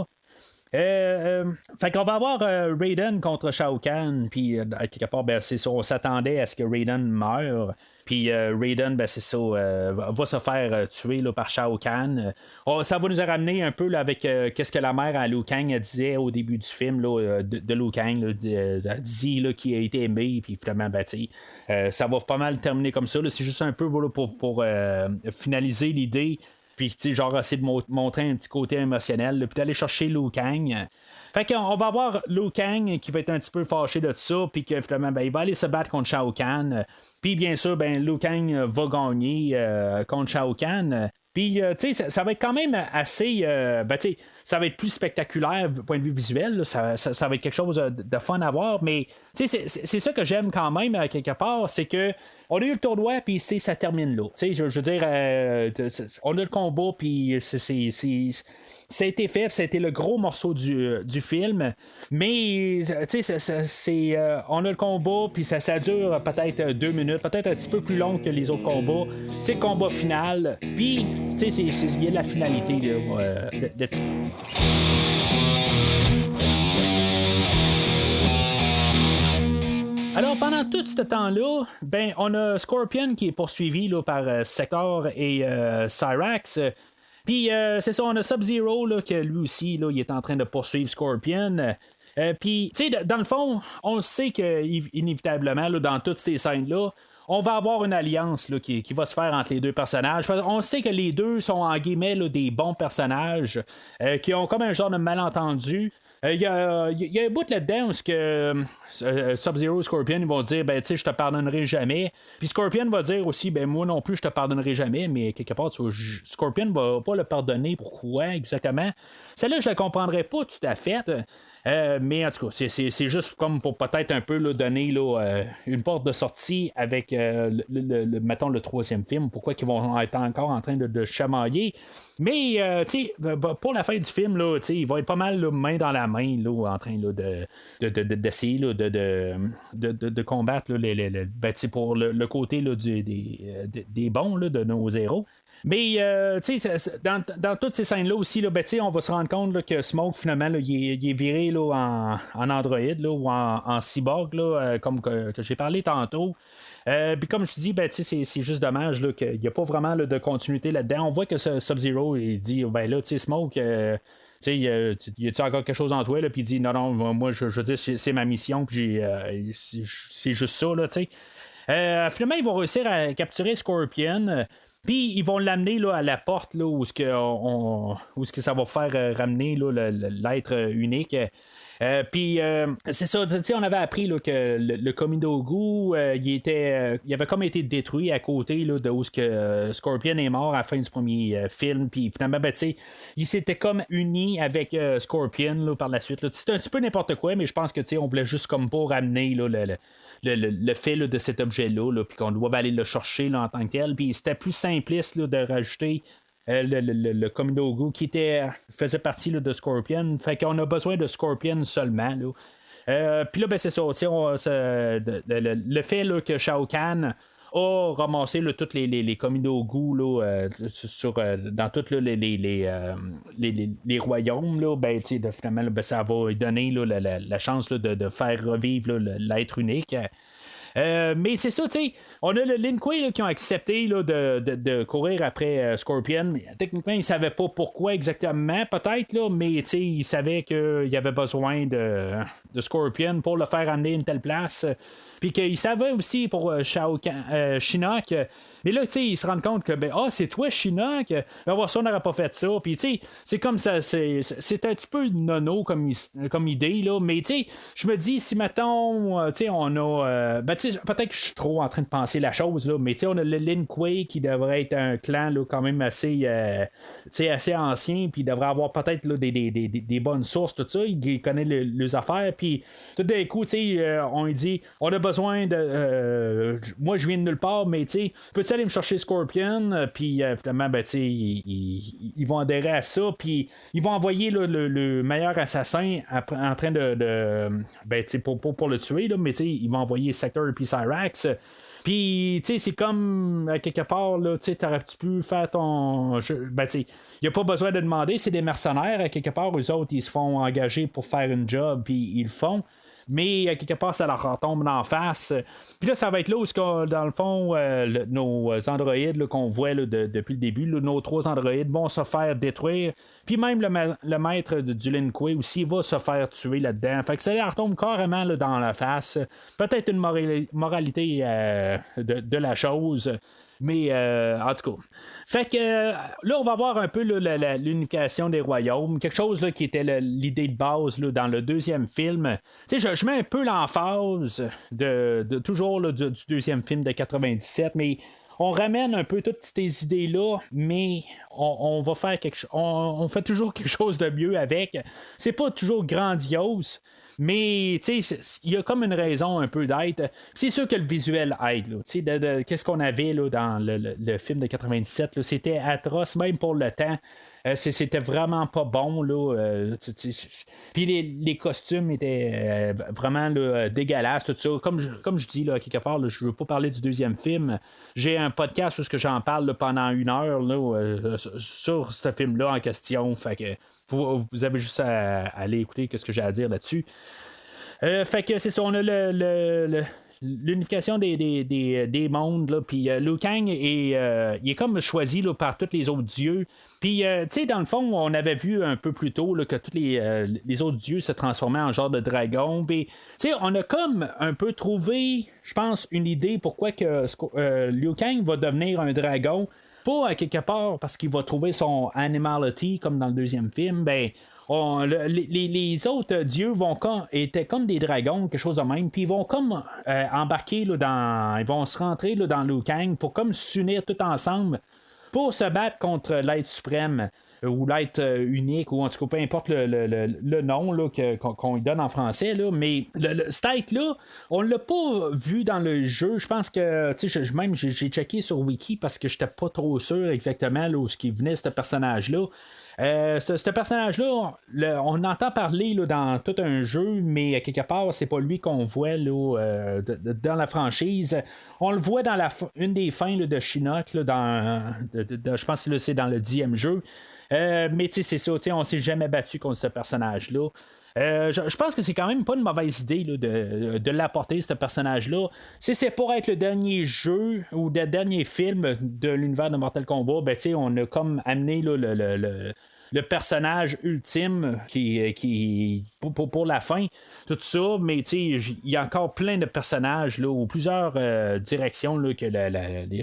Fait qu'on va avoir Raiden contre Shao Kahn, puis quelque part, ben, c'est ça, on s'attendait à ce que Raiden meure. Puis Raiden, ben, c'est ça, va se faire tuer là, par Shao Kahn. Ça va nous ramener un peu là, avec qu'est-ce que la mère à Liu Kang disait au début du film là, de Liu Kang, là, dit là, qui a été aimé, puis finalement, ben, ça va pas mal terminer comme ça. C'est juste un peu là, pour finaliser l'idée. Puis, tu sais, genre, essayer de montrer un petit côté émotionnel, puis d'aller chercher Liu Kang. Fait qu'on va avoir Liu Kang qui va être un petit peu fâché de ça, puis que finalement, ben, il va aller se battre contre Shao Kahn. Puis, bien sûr, ben, Liu Kang va gagner contre Shao Kahn. Puis, tu sais, ça va être quand même assez. Ben, tu sais, ça va être plus spectaculaire du point de vue visuel. Là, ça va être quelque chose de fun à voir. Mais, tu sais, c'est ça que j'aime quand même, quelque part. C'est que on a eu le tournoi, puis ça termine là. Tu sais, je veux dire, on a le combat, puis ça a été fait, ça a été le gros morceau du film. Mais, tu sais, on a le combat, puis ça dure peut-être 2 minutes, peut-être un petit peu plus long que les autres combats. C'est le combat final. Puis, tu sais, il y a la finalité là, de Alors, pendant tout ce temps-là, ben, on a Scorpion qui est poursuivi là, par Sector et Cyrax. Puis, c'est ça, on a Sub-Zero, là, que lui aussi, là, il est en train de poursuivre Scorpion. Puis, tu sais, dans le fond, on sait qu'inévitablement, dans toutes ces scènes-là, on va avoir une alliance là, qui va se faire entre les deux personnages. On sait que les deux sont en guillemets là, des bons personnages qui ont comme un genre de malentendu. Il y a un bout là-dedans où Sub-Zero et Scorpion ils vont dire ben tu sais je te pardonnerai jamais. Puis Scorpion va dire aussi ben moi non plus je te pardonnerai jamais, mais quelque part Scorpion va pas le pardonner. Pourquoi exactement? Celle-là je la comprendrais pas tout à fait. Mais en tout cas, c'est juste comme pour peut-être un peu là, donner là, une porte de sortie avec mettons le troisième film. Pourquoi ils vont être encore en train de chamailler. Mais tu sais, pour la fin du film, là, il va être pas mal là, main dans la main là, en train là, d'essayer là, de combattre là, pour le côté là, des bons là, de nos héros. Mais dans toutes ces scènes-là aussi, là, on va se rendre compte là, que Smoke, finalement, là, il est viré là, en Android là, ou en cyborg, là, comme que j'ai parlé tantôt. Puis comme je dis, c'est juste dommage là, qu'il n'y a pas vraiment là, de continuité là-dedans. On voit que Sub-Zero il dit ben là, Smoke. Y a-tu encore quelque chose en toi? Puis il dit non, moi je veux dire, c'est ma mission, puis c'est juste ça. Là, finalement, ils vont réussir à capturer Scorpion. Puis ils vont l'amener là, à la porte là, où ce que ça va faire ramener là, l'être unique. Puis c'est ça, on avait appris là, que le Komidogu, il avait comme été détruit à côté là, de où Scorpion est mort à la fin du premier film. Puis finalement, il s'était comme uni avec Scorpion là, par la suite. Là. C'était un petit peu n'importe quoi, mais je pense que on voulait juste comme pas ramener là, le fait là, de cet objet-là, puis qu'on doit aller le chercher là, en tant que tel. Puis c'était plus simpliste là, de rajouter le Komidogu qui faisait partie là, de Scorpion. Fait qu'on a besoin de Scorpion seulement. Puis là, c'est ça. Le fait là, que Shao Kahn a ramassé là, tous les Komidogu là, dans tous les royaumes, là, finalement, là, ça va lui donner là, la chance là, de faire revivre là, l'être unique. Mais c'est ça, on a le Lin Kuei qui ont accepté là, de courir après Scorpion. Mais, techniquement, ils ne savaient pas pourquoi exactement, peut-être, là, mais ils savaient qu'il y avait besoin de Scorpion pour le faire amener à une telle place. Puis qu'ils savaient aussi pour Shinnok. Mais là, ils se rendent compte que, c'est toi, Shinnok. Ben, voir ça, on n'aurait pas fait ça. Puis, c'est comme ça, c'est un petit peu nono comme idée, là. Mais, je me dis, si, mettons, on a. Peut-être que je suis trop en train de penser la chose, là. Mais, on a le Lin Kuei qui devrait être un clan, là, quand même assez ancien. Puis, il devrait avoir peut-être là, des bonnes sources, tout ça. Il connaît les affaires. Puis, tout d'un coup, on lui dit, on a besoin de. Moi, je viens de nulle part, mais, peux-tu aller me chercher Scorpion? Puis, finalement, ils vont adhérer à ça. Puis, ils vont envoyer là, le meilleur assassin en train pour le tuer, là, mais ils vont envoyer Sector et puis Cyrax. Puis, c'est comme, à quelque part, là, t'aurais-tu pu faire ton. Il n'y a pas besoin de demander, c'est des mercenaires, à quelque part, eux autres, ils se font engager pour faire une job, puis ils le font. Mais à quelque part, ça leur retombe d'en face. Puis là, ça va être là où, dans le fond, nos androïdes là, qu'on voit là, depuis le début, là, nos 3 androïdes vont se faire détruire. Puis même le maître du Lin Kuei aussi va se faire tuer là-dedans. Fait que ça leur retombe carrément là, dans la face. Peut-être une moralité de la chose. Mais en tout cas. Fait que là, on va voir un peu là, l'unification des royaumes. Quelque chose là, qui était l'idée de base là, dans le deuxième film. Je mets un peu l'emphase de toujours là, du deuxième film de 97, mais on ramène un peu toutes ces idées-là, mais on va faire quelque chose. On fait toujours quelque chose de mieux avec. C'est pas toujours grandiose. Mais il y a comme une raison un peu d'être. C'est sûr que le visuel aide. Qu'est-ce qu'on avait là, dans le film de 97, là, c'était atroce même pour le temps. C'était vraiment pas bon là. Puis les costumes étaient vraiment là, dégueulasses, tout ça. Comme je dis là, quelque part, là, je veux pas parler du deuxième film. J'ai un podcast où j'en parle là, pendant 1 heure là, sur ce film-là en question. Fait que vous avez juste à aller écouter ce que j'ai à dire là-dessus. Fait que c'est ça, on a l'unification des mondes, puis Liu Kang il est comme choisi là, par tous les autres dieux. Puis, dans le fond, on avait vu un peu plus tôt là, que tous les autres dieux se transformaient en genre de dragon. Puis, on a comme un peu trouvé, je pense, une idée pourquoi que Liu Kang va devenir un dragon. Pas à quelque part parce qu'il va trouver son animality comme dans le deuxième film. Les autres dieux étaient comme des dragons, quelque chose de même, puis ils vont comme embarquer ils vont se rentrer là, dans Liu Kang pour comme s'unir tout ensemble pour se battre contre l'être suprême ou l'être unique, ou en tout cas peu importe le nom là, qu'on lui donne en français, là, mais cet être-là, on l'a pas vu dans le jeu. Je pense que même j'ai checké sur Wiki parce que j'étais pas trop sûr exactement là, où ce qui venait ce personnage-là. Ce personnage-là, on entend parler là, dans tout un jeu, mais quelque part, c'est pas lui qu'on voit là, dans la franchise. On le voit dans une des fins là, de Shinnok, là, je pense que c'est dans le 10e jeu. Mais c'est ça, on s'est jamais battu contre ce personnage-là. Je pense que c'est quand même pas une mauvaise idée là, de l'apporter, ce personnage-là. Si c'est pour être le dernier jeu ou le dernier film de l'univers de Mortal Kombat, on a comme amené là, le personnage ultime qui pour la fin, tout ça, mais il y a encore plein de personnages là, ou plusieurs directions là,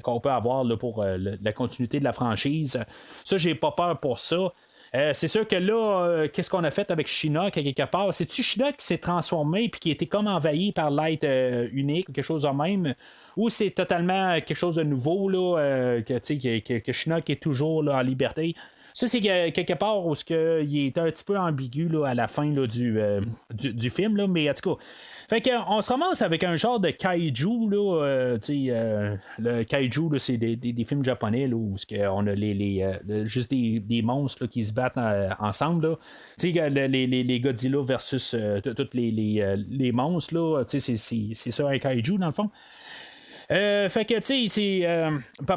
qu'on peut avoir là, pour la continuité de la franchise. Ça, j'ai pas peur pour ça. C'est sûr que là, qu'est-ce qu'on a fait avec Shinnok à quelque part? C'est-tu Shinnok qui s'est transformé puis qui a été comme envahi par l'être unique ou quelque chose de même? Ou c'est totalement quelque chose de nouveau là, que Shinnok est toujours là, en liberté? Ça, c'est quelque part où il est un petit peu ambigu là, à la fin là, du film, là, mais en tout cas. Fait qu'on se ramasse avec un genre de kaiju. Là, le kaiju, là, c'est des films japonais là, où on a juste des monstres là, qui se battent ensemble. Là. Les Godzilla versus tous les monstres. Là, c'est ça un kaiju dans le fond. Fait que, tu sais,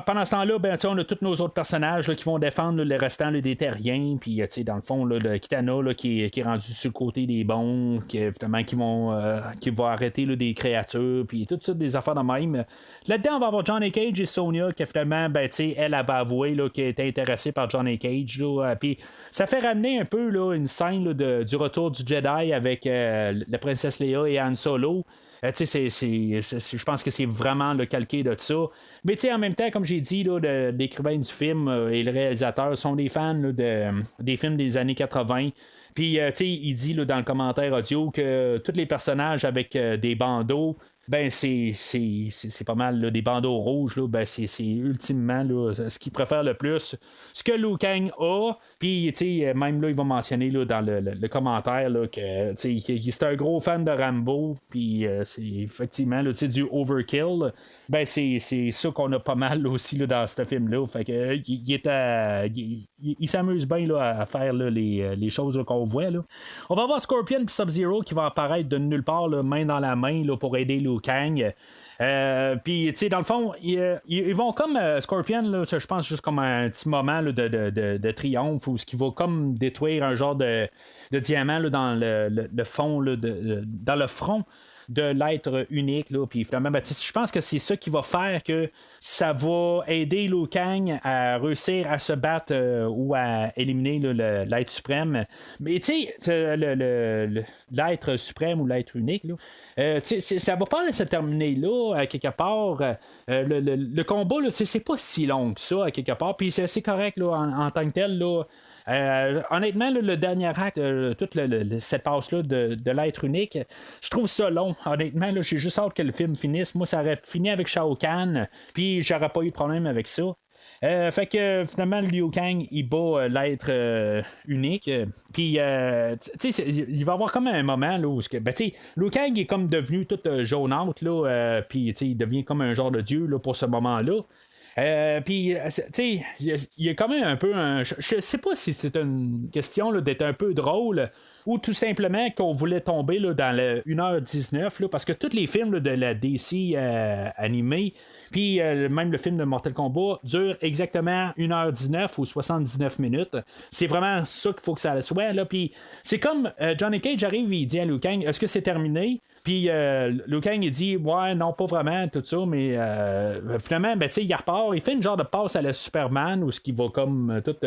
pendant ce temps-là, ben, on a tous nos autres personnages là, qui vont défendre là, les restants là, des terriens. Puis, tu sais, dans le fond, là, le Kitana là, qui est rendu sur le côté des bons, évidemment, qui vont arrêter là, des créatures. Puis, toutes sortes des affaires de même. Là-dedans, on va avoir Johnny Cage et Sonya qui, finalement, ben, tu sais, elle va avouer qu'elle est intéressée par Johnny Cage. Là, puis, ça fait ramener un peu là, une scène là, du retour du Jedi avec la princesse Leia et Han Solo. Je pense que c'est vraiment le calqué de ça. Mais en même temps, comme j'ai dit, là, l'écrivain du film et le réalisateur sont des fans là, des films des années 80. Puis, il dit là, dans le commentaire audio que tous les personnages avec des bandeaux, ben c'est pas mal là, des bandeaux rouges là, ben c'est ultimement là, ce qu'il préfère le plus, ce que Liu Kang a. Puis même là il va mentionner là, dans le commentaire là, que c'est un gros fan de Rambo. Puis c'est effectivement là, du overkill. Ben c'est ça qu'on a pas mal là, aussi là, dans ce film là. Fait que il s'amuse bien là, à faire là, les choses là, qu'on voit là. On va avoir Scorpion et Sub-Zero qui va apparaître de nulle part là, main dans la main là, pour aider Liu Kang. Puis, tu sais, dans le fond, ils vont comme Scorpion, là, je pense juste comme un petit moment là, de triomphe où ce qui va comme détruire un genre de diamant là, dans le fond, là, dans le front de l'être unique. Là. Puis finalement, je pense que c'est ça qui va faire que ça va aider Liu Kang à réussir à se battre ou à éliminer là, l'être suprême. Mais tu sais, l'être suprême ou l'être unique, là, ça va pas se terminer là, à quelque part. Le combat, là, c'est pas si long que ça, à quelque part. Puis c'est assez correct là, en tant que tel. Là. Honnêtement, là, le dernier acte, toute cette passe-là de l'être unique, je trouve ça long. Honnêtement, là, j'ai juste hâte que le film finisse. Moi, ça aurait fini avec Shao Kahn, puis j'aurais pas eu de problème avec ça. Fait que finalement, Liu Kang il bat l'être unique. Puis, tu sais, il va y avoir comme un moment là, où Liu Kang est comme devenu tout jaunâtre, là, puis il devient comme un genre de dieu là, pour ce moment-là. Puis, tu sais, il y a quand même un peu je sais pas si c'est une question là, d'être un peu drôle ou tout simplement qu'on voulait tomber là, dans le 1h19 là, parce que tous les films là, de la DC animés puis même le film de Mortal Kombat dure exactement 1h19 ou 79 minutes. C'est vraiment ça qu'il faut que ça soit là. Puis c'est comme Johnny Cage arrive et il dit à Liu Kang, est-ce que c'est terminé? Puis Liu Kang il dit ouais non pas vraiment tout ça, mais finalement il repart, il fait une genre de passe à la Superman où ce qui va comme tout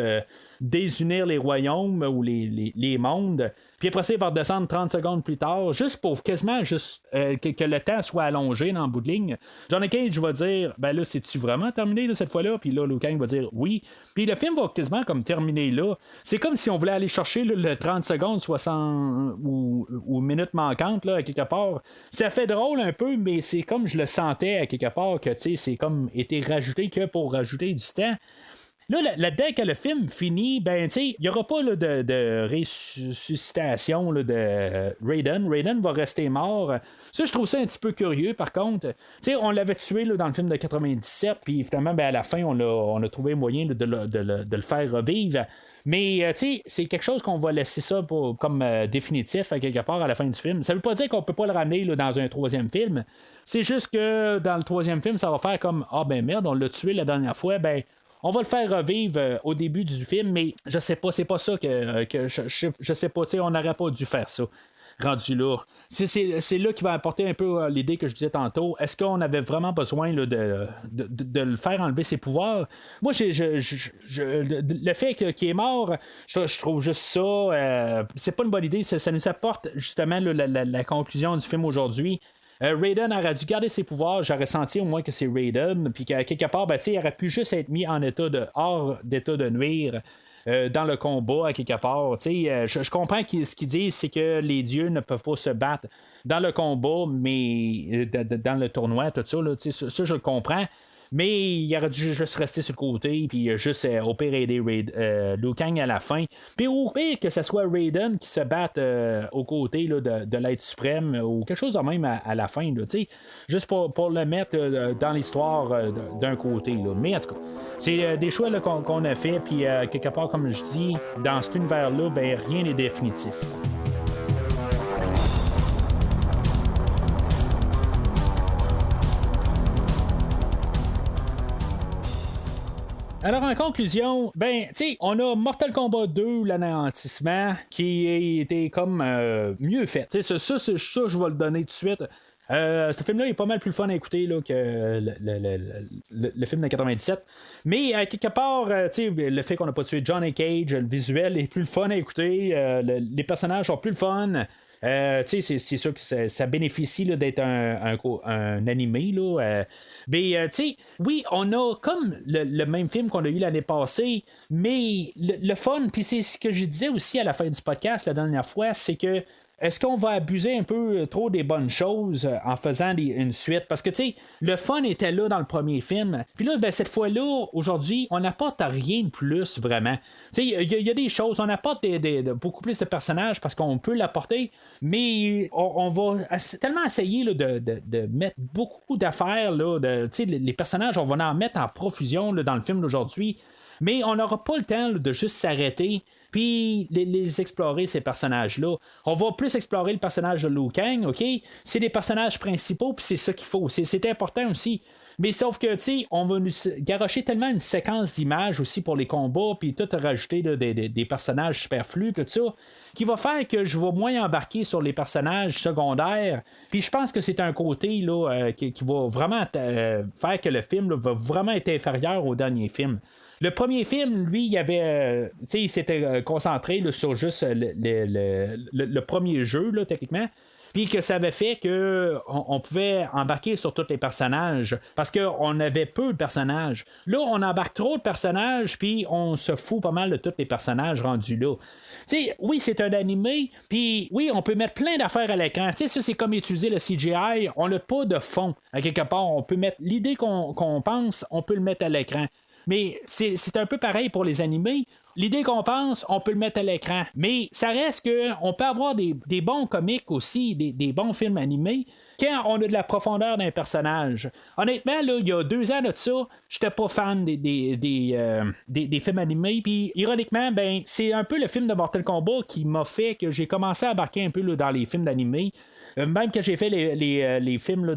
désunir les royaumes ou les mondes. Puis après ça, il va redescendre 30 secondes plus tard, juste pour quasiment que le temps soit allongé dans le bout de ligne. Johnny Cage va dire ben là, c'est-tu vraiment terminé là, cette fois-là? Puis là, Liu Kang va dire oui. Puis le film va quasiment comme terminer là. C'est comme si on voulait aller chercher là, le 30 secondes, 60 ou minutes manquantes là, à quelque part. Ça fait drôle un peu, mais c'est comme je le sentais à quelque part que c'est comme été rajouté que pour rajouter du temps. Là, dès que le film finit, ben, il n'y aura pas là, de ressuscitation là, de Raiden. Raiden va rester mort. Ça, je trouve ça un petit peu curieux, par contre. On l'avait tué là, dans le film de 97, puis finalement, ben, à la fin, on a trouvé moyen là, de le faire revivre. Mais, c'est quelque chose qu'on va laisser ça comme définitif à quelque part à la fin du film. Ça veut pas dire qu'on peut pas le ramener là, dans un troisième film. C'est juste que dans le troisième film, ça va faire comme ah ben merde, on l'a tué la dernière fois, ben on va le faire revivre au début du film, mais je sais pas, c'est pas ça que je sais pas, on n'aurait pas dû faire ça. Rendu là. C'est là qui va apporter un peu l'idée que je disais tantôt. Est-ce qu'on avait vraiment besoin là, de le faire enlever ses pouvoirs? Moi, le fait qu'il est mort, je trouve juste ça. C'est pas une bonne idée. Ça nous apporte justement là, la conclusion du film aujourd'hui. Raiden aurait dû garder ses pouvoirs, j'aurais senti au moins que c'est Raiden, puis qu'à quelque part, il aurait pu juste être mis en hors d'état de nuire. dans le combat à quelque part. Je comprends que ce qu'ils disent, c'est que les dieux ne peuvent pas se battre dans le combat, mais dans le tournoi, tout ça, là, ça, je le comprends. Mais il aurait dû juste rester sur le côté, puis juste au pire aider Liu Kang à la fin. Puis au pire que ce soit Raiden qui se batte aux côtés là, de l'être suprême ou quelque chose de même à la fin. Là, juste pour le mettre dans l'histoire d'un côté. Là. Mais en tout cas, c'est des choix là, qu'on a fait, puis quelque part, comme je dis, dans cet univers-là, ben, rien n'est définitif. Alors, en conclusion, ben, tu sais, on a Mortal Kombat 2, l'anéantissement, qui était comme mieux fait. Tu sais, ça, je vais le donner tout de suite. Ce film-là est pas mal plus le fun à écouter là, que le film de 97. Mais quelque part, le fait qu'on n'a pas tué Johnny Cage, le visuel est plus le fun à écouter. Les personnages sont plus le fun. C'est sûr que ça bénéficie là, d'être un animé. Là, mais oui, on a comme le même film qu'on a eu l'année passée, mais le fun, puis c'est ce que je disais aussi à la fin du podcast la dernière fois, c'est que est-ce qu'on va abuser un peu trop des bonnes choses en faisant une suite? Parce que, tu sais, le fun était là dans le premier film. Puis là, ben, cette fois-là, aujourd'hui, on n'apporte rien de plus, vraiment. Tu sais, il y a des choses, on apporte beaucoup plus de personnages parce qu'on peut l'apporter, mais on va tellement essayer là, de mettre beaucoup d'affaires. Là, tu sais, les personnages, on va en mettre en profusion là, dans le film d'aujourd'hui. Mais on n'aura pas le temps là, de juste s'arrêter puis les explorer, ces personnages-là. On va plus explorer le personnage de Liu Kang, OK? C'est des personnages principaux, puis c'est ça qu'il faut. C'est important aussi. Mais sauf que, tu sais, on va nous garrocher tellement une séquence d'images aussi pour les combats, puis tout rajouter là, des personnages superflus, tout ça, qui va faire que je vais moins embarquer sur les personnages secondaires. Puis je pense que c'est un côté là, qui va vraiment faire que le film là, va vraiment être inférieur au dernier film. Le premier film, lui, il s'était concentré là, sur juste le premier jeu, là, techniquement. Puis que ça avait fait qu'on pouvait embarquer sur tous les personnages parce qu'on avait peu de personnages. Là, on embarque trop de personnages, puis on se fout pas mal de tous les personnages rendus là. Tu sais, oui, c'est un animé, puis oui, on peut mettre plein d'affaires à l'écran. Tu sais, ça, c'est comme utiliser le CGI. On n'a pas de fond. À quelque part, on peut mettre l'idée qu'on pense, on peut le mettre à l'écran. Mais c'est un peu pareil pour les animés. L'idée qu'on pense, on peut le mettre à l'écran. Mais ça reste qu'on peut avoir des bons comics aussi, des bons films animés, quand on a de la profondeur d'un personnage. Honnêtement, là, il y a 2 ans de ça, j'étais pas fan des films animés. Puis, ironiquement, ben, c'est un peu le film de Mortal Kombat qui m'a fait que j'ai commencé à embarquer un peu là, dans les films d'animés. Même que j'ai fait les films, là,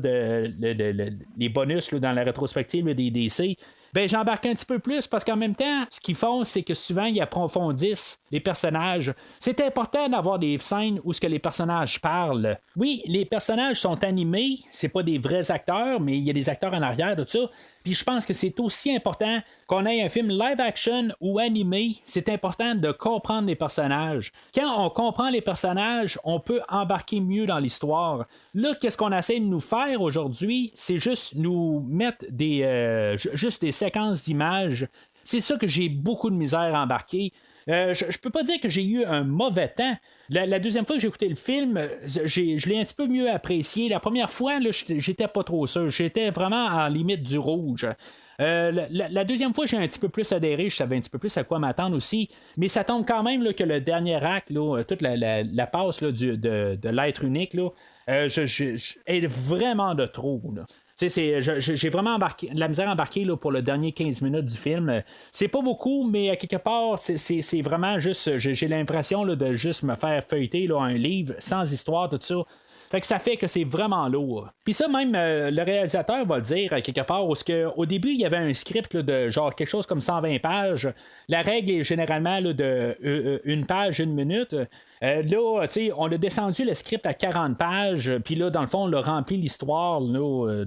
les bonus là, dans la rétrospective là, des DC, ben j'embarque un petit peu plus parce qu'en même temps, ce qu'ils font, c'est que souvent, ils approfondissent les personnages. C'est important d'avoir des scènes où ce que les personnages parlent. Oui, les personnages sont animés, c'est pas des vrais acteurs, mais il y a des acteurs en arrière de ça. Puis je pense que c'est aussi important qu'on ait un film live action ou animé. C'est important de comprendre les personnages. Quand on comprend les personnages, on peut embarquer mieux dans l'histoire. Là, qu'est-ce qu'on essaie de nous faire aujourd'hui? C'est juste nous mettre juste des séquences d'images. C'est ça que j'ai beaucoup de misère à embarquer. Je peux pas dire que j'ai eu un mauvais temps. La deuxième fois que j'ai écouté le film, je l'ai un petit peu mieux apprécié. La première fois, là, j'étais pas trop sûr. J'étais vraiment en limite du rouge. La deuxième fois, j'ai un petit peu plus adhéré. Je savais un petit peu plus à quoi m'attendre aussi. Mais ça tombe quand même là, que le dernier acte, là, toute la passe là, de l'être unique, là, est vraiment de trop. Là. J'ai vraiment de la misère embarquée là, pour le dernier 15 minutes du film. C'est pas beaucoup, mais à quelque part, c'est vraiment juste. J'ai l'impression là, de juste me faire feuilleter là, un livre sans histoire, tout ça. Fait que ça fait que c'est vraiment lourd. Puis ça, même le réalisateur va le dire à quelque part, parce qu'au début, il y avait un script là, de genre quelque chose comme 120 pages. La règle est généralement là, de 1 page, 1 minute. Là, on a descendu le script à 40 pages, puis là, dans le fond, on a rempli l'histoire, là,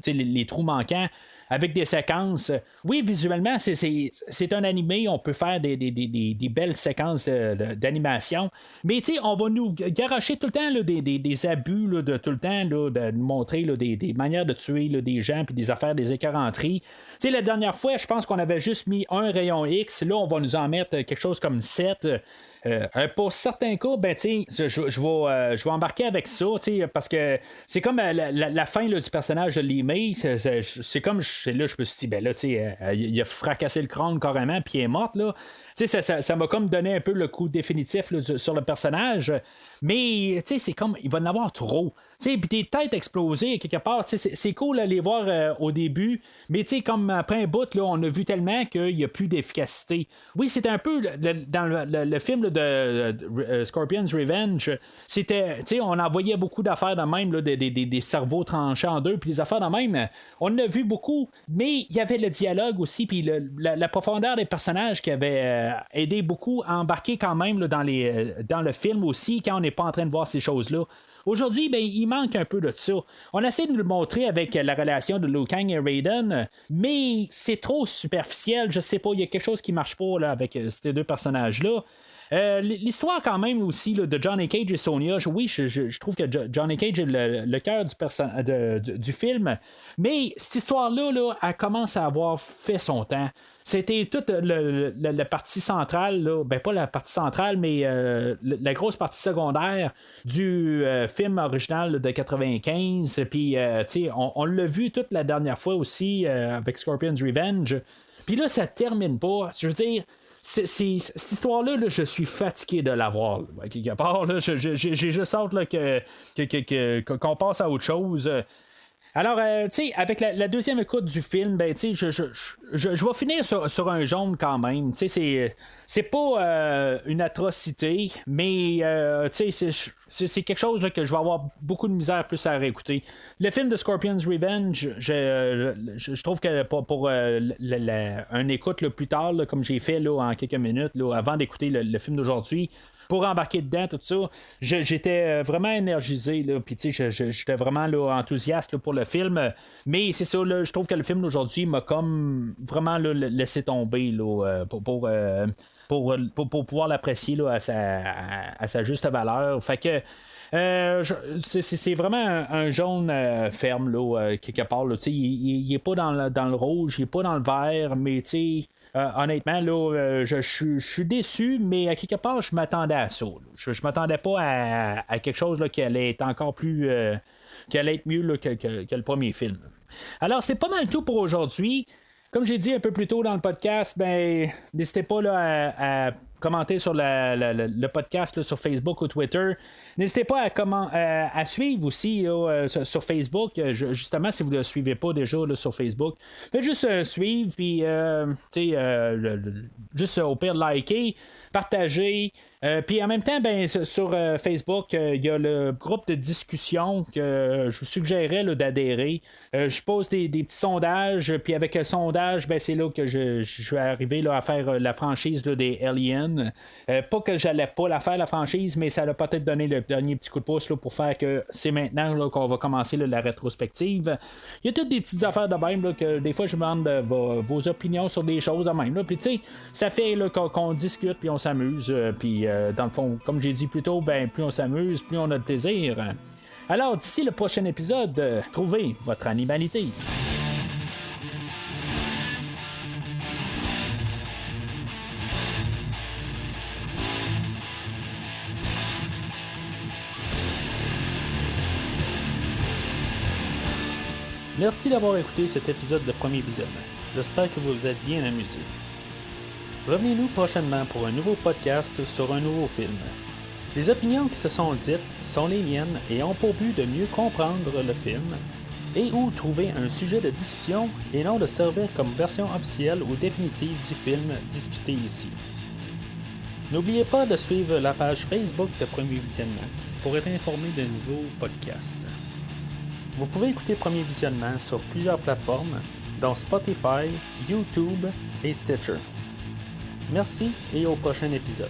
les trous manquants. avec des séquences. Oui, visuellement, c'est un animé, on peut faire des belles séquences d'animation, mais on va nous garocher tout le temps là, des abus là, de tout le temps là, de nous montrer là, des manières de tuer là, des gens puis des affaires, des écœuranteries. La dernière fois, je pense qu'on avait juste mis un rayon X, là on va nous en mettre quelque chose comme 7. Pour certains cas, ben, je vais embarquer avec ça, parce que c'est comme la fin là, du personnage de Lee-May. C'est comme, là, je me suis dit, ben là, il a fracassé le crâne carrément, puis il est mort, là. Ça m'a comme donné un peu le coup définitif là, sur le personnage. Mais c'est comme, il va en avoir trop. Puis des têtes explosées quelque part, c'est cool à les voir au début. Mais comme après un bout, là, on a vu tellement qu'il n'y a plus d'efficacité. Oui, c'était un peu dans le film là, de Scorpion's Revenge. C'était, on envoyait beaucoup d'affaires de même, là, des cerveaux tranchés en deux, puis des affaires de même. On en a vu beaucoup, mais il y avait le dialogue aussi, puis la profondeur des personnages qui avait aidé beaucoup à embarquer quand même là, dans le film aussi, quand on n'est pas en train de voir ces choses-là. Aujourd'hui, ben, il manque un peu de ça. On essaie de nous le montrer avec la relation de Liu Kang et Raiden, mais c'est trop superficiel. Je sais pas, il y a quelque chose qui marche pas là, avec ces deux personnages-là. L'histoire quand même aussi là, de Johnny Cage et Sonya, oui, je trouve que Johnny Cage est le cœur du film, mais cette histoire-là, là, elle commence à avoir fait son temps. C'était toute la partie centrale, là, ben pas la partie centrale, mais la grosse partie secondaire du film original là, de 95. Puis, on l'a vu toute la dernière fois aussi avec Scorpion's Revenge. Puis là, ça termine pas. Je veux dire, cette histoire-là, là, je suis fatigué de la voir. Quelque part, là, j'ai juste hâte là, qu'on passe à autre chose. Alors, avec la deuxième écoute du film, ben, je vais finir sur un jaune quand même. C'est pas une atrocité, mais c'est quelque chose là, que je vais avoir beaucoup de misère plus à réécouter. Le film de Scorpion's Revenge, je trouve que pour un écoute là, plus tard, là, comme j'ai fait là, en quelques minutes, là, avant d'écouter le film d'aujourd'hui, pour embarquer dedans, tout ça, j'étais vraiment énergisé, puis j'étais vraiment là, enthousiaste là, pour le film, mais c'est ça, là, je trouve que le film d'aujourd'hui m'a comme vraiment là, laissé tomber là, pour pouvoir l'apprécier là, à sa juste valeur. Fait que c'est vraiment un jaune ferme là, quelque part. Là, il est pas dans le rouge, il est pas dans le vert, mais honnêtement, là, je suis déçu, mais à quelque part, je m'attendais à ça. Je m'attendais pas à quelque chose là, qui allait être encore plus. Qui allait être mieux là, que le premier film. Alors, c'est pas mal tout pour aujourd'hui. Comme j'ai dit un peu plus tôt dans le podcast, ben, n'hésitez pas là, à commenter sur le podcast là, sur Facebook ou Twitter. N'hésitez pas à suivre aussi là, sur Facebook. Justement, si vous ne le suivez pas déjà là, sur Facebook, faites juste suivre, puis juste au pire liker, partager. Puis en même temps, ben, sur Facebook, il y a le groupe de discussion que je vous suggérais là, d'adhérer. Je pose des petits sondages, puis avec le sondage, ben, c'est là que je vais arriver là, à faire la franchise là, des Aliens. Pas que j'allais pas la faire la franchise, mais ça a peut-être donné le dernier petit coup de pouce là, pour faire que c'est maintenant là, qu'on va commencer là, la rétrospective. Il y a toutes des petites affaires de même là, que des fois je me demande vos opinions sur des choses de même. Puis tu sais, ça fait là, qu'on discute puis on s'amuse. Puis dans le fond, comme j'ai dit plus tôt, ben, plus on s'amuse, plus on a de plaisir. Alors d'ici le prochain épisode, trouvez votre animalité. Merci d'avoir écouté cet épisode de Premier Visionnement. J'espère que vous vous êtes bien amusés. Revenez-nous prochainement pour un nouveau podcast sur un nouveau film. Les opinions qui se sont dites sont les miennes et ont pour but de mieux comprendre le film et ou trouver un sujet de discussion et non de servir comme version officielle ou définitive du film discuté ici. N'oubliez pas de suivre la page Facebook de Premier Visionnement pour être informé de nouveaux podcasts. Vous pouvez écouter Premier Visionnement sur plusieurs plateformes, dont Spotify, YouTube et Stitcher. Merci et au prochain épisode.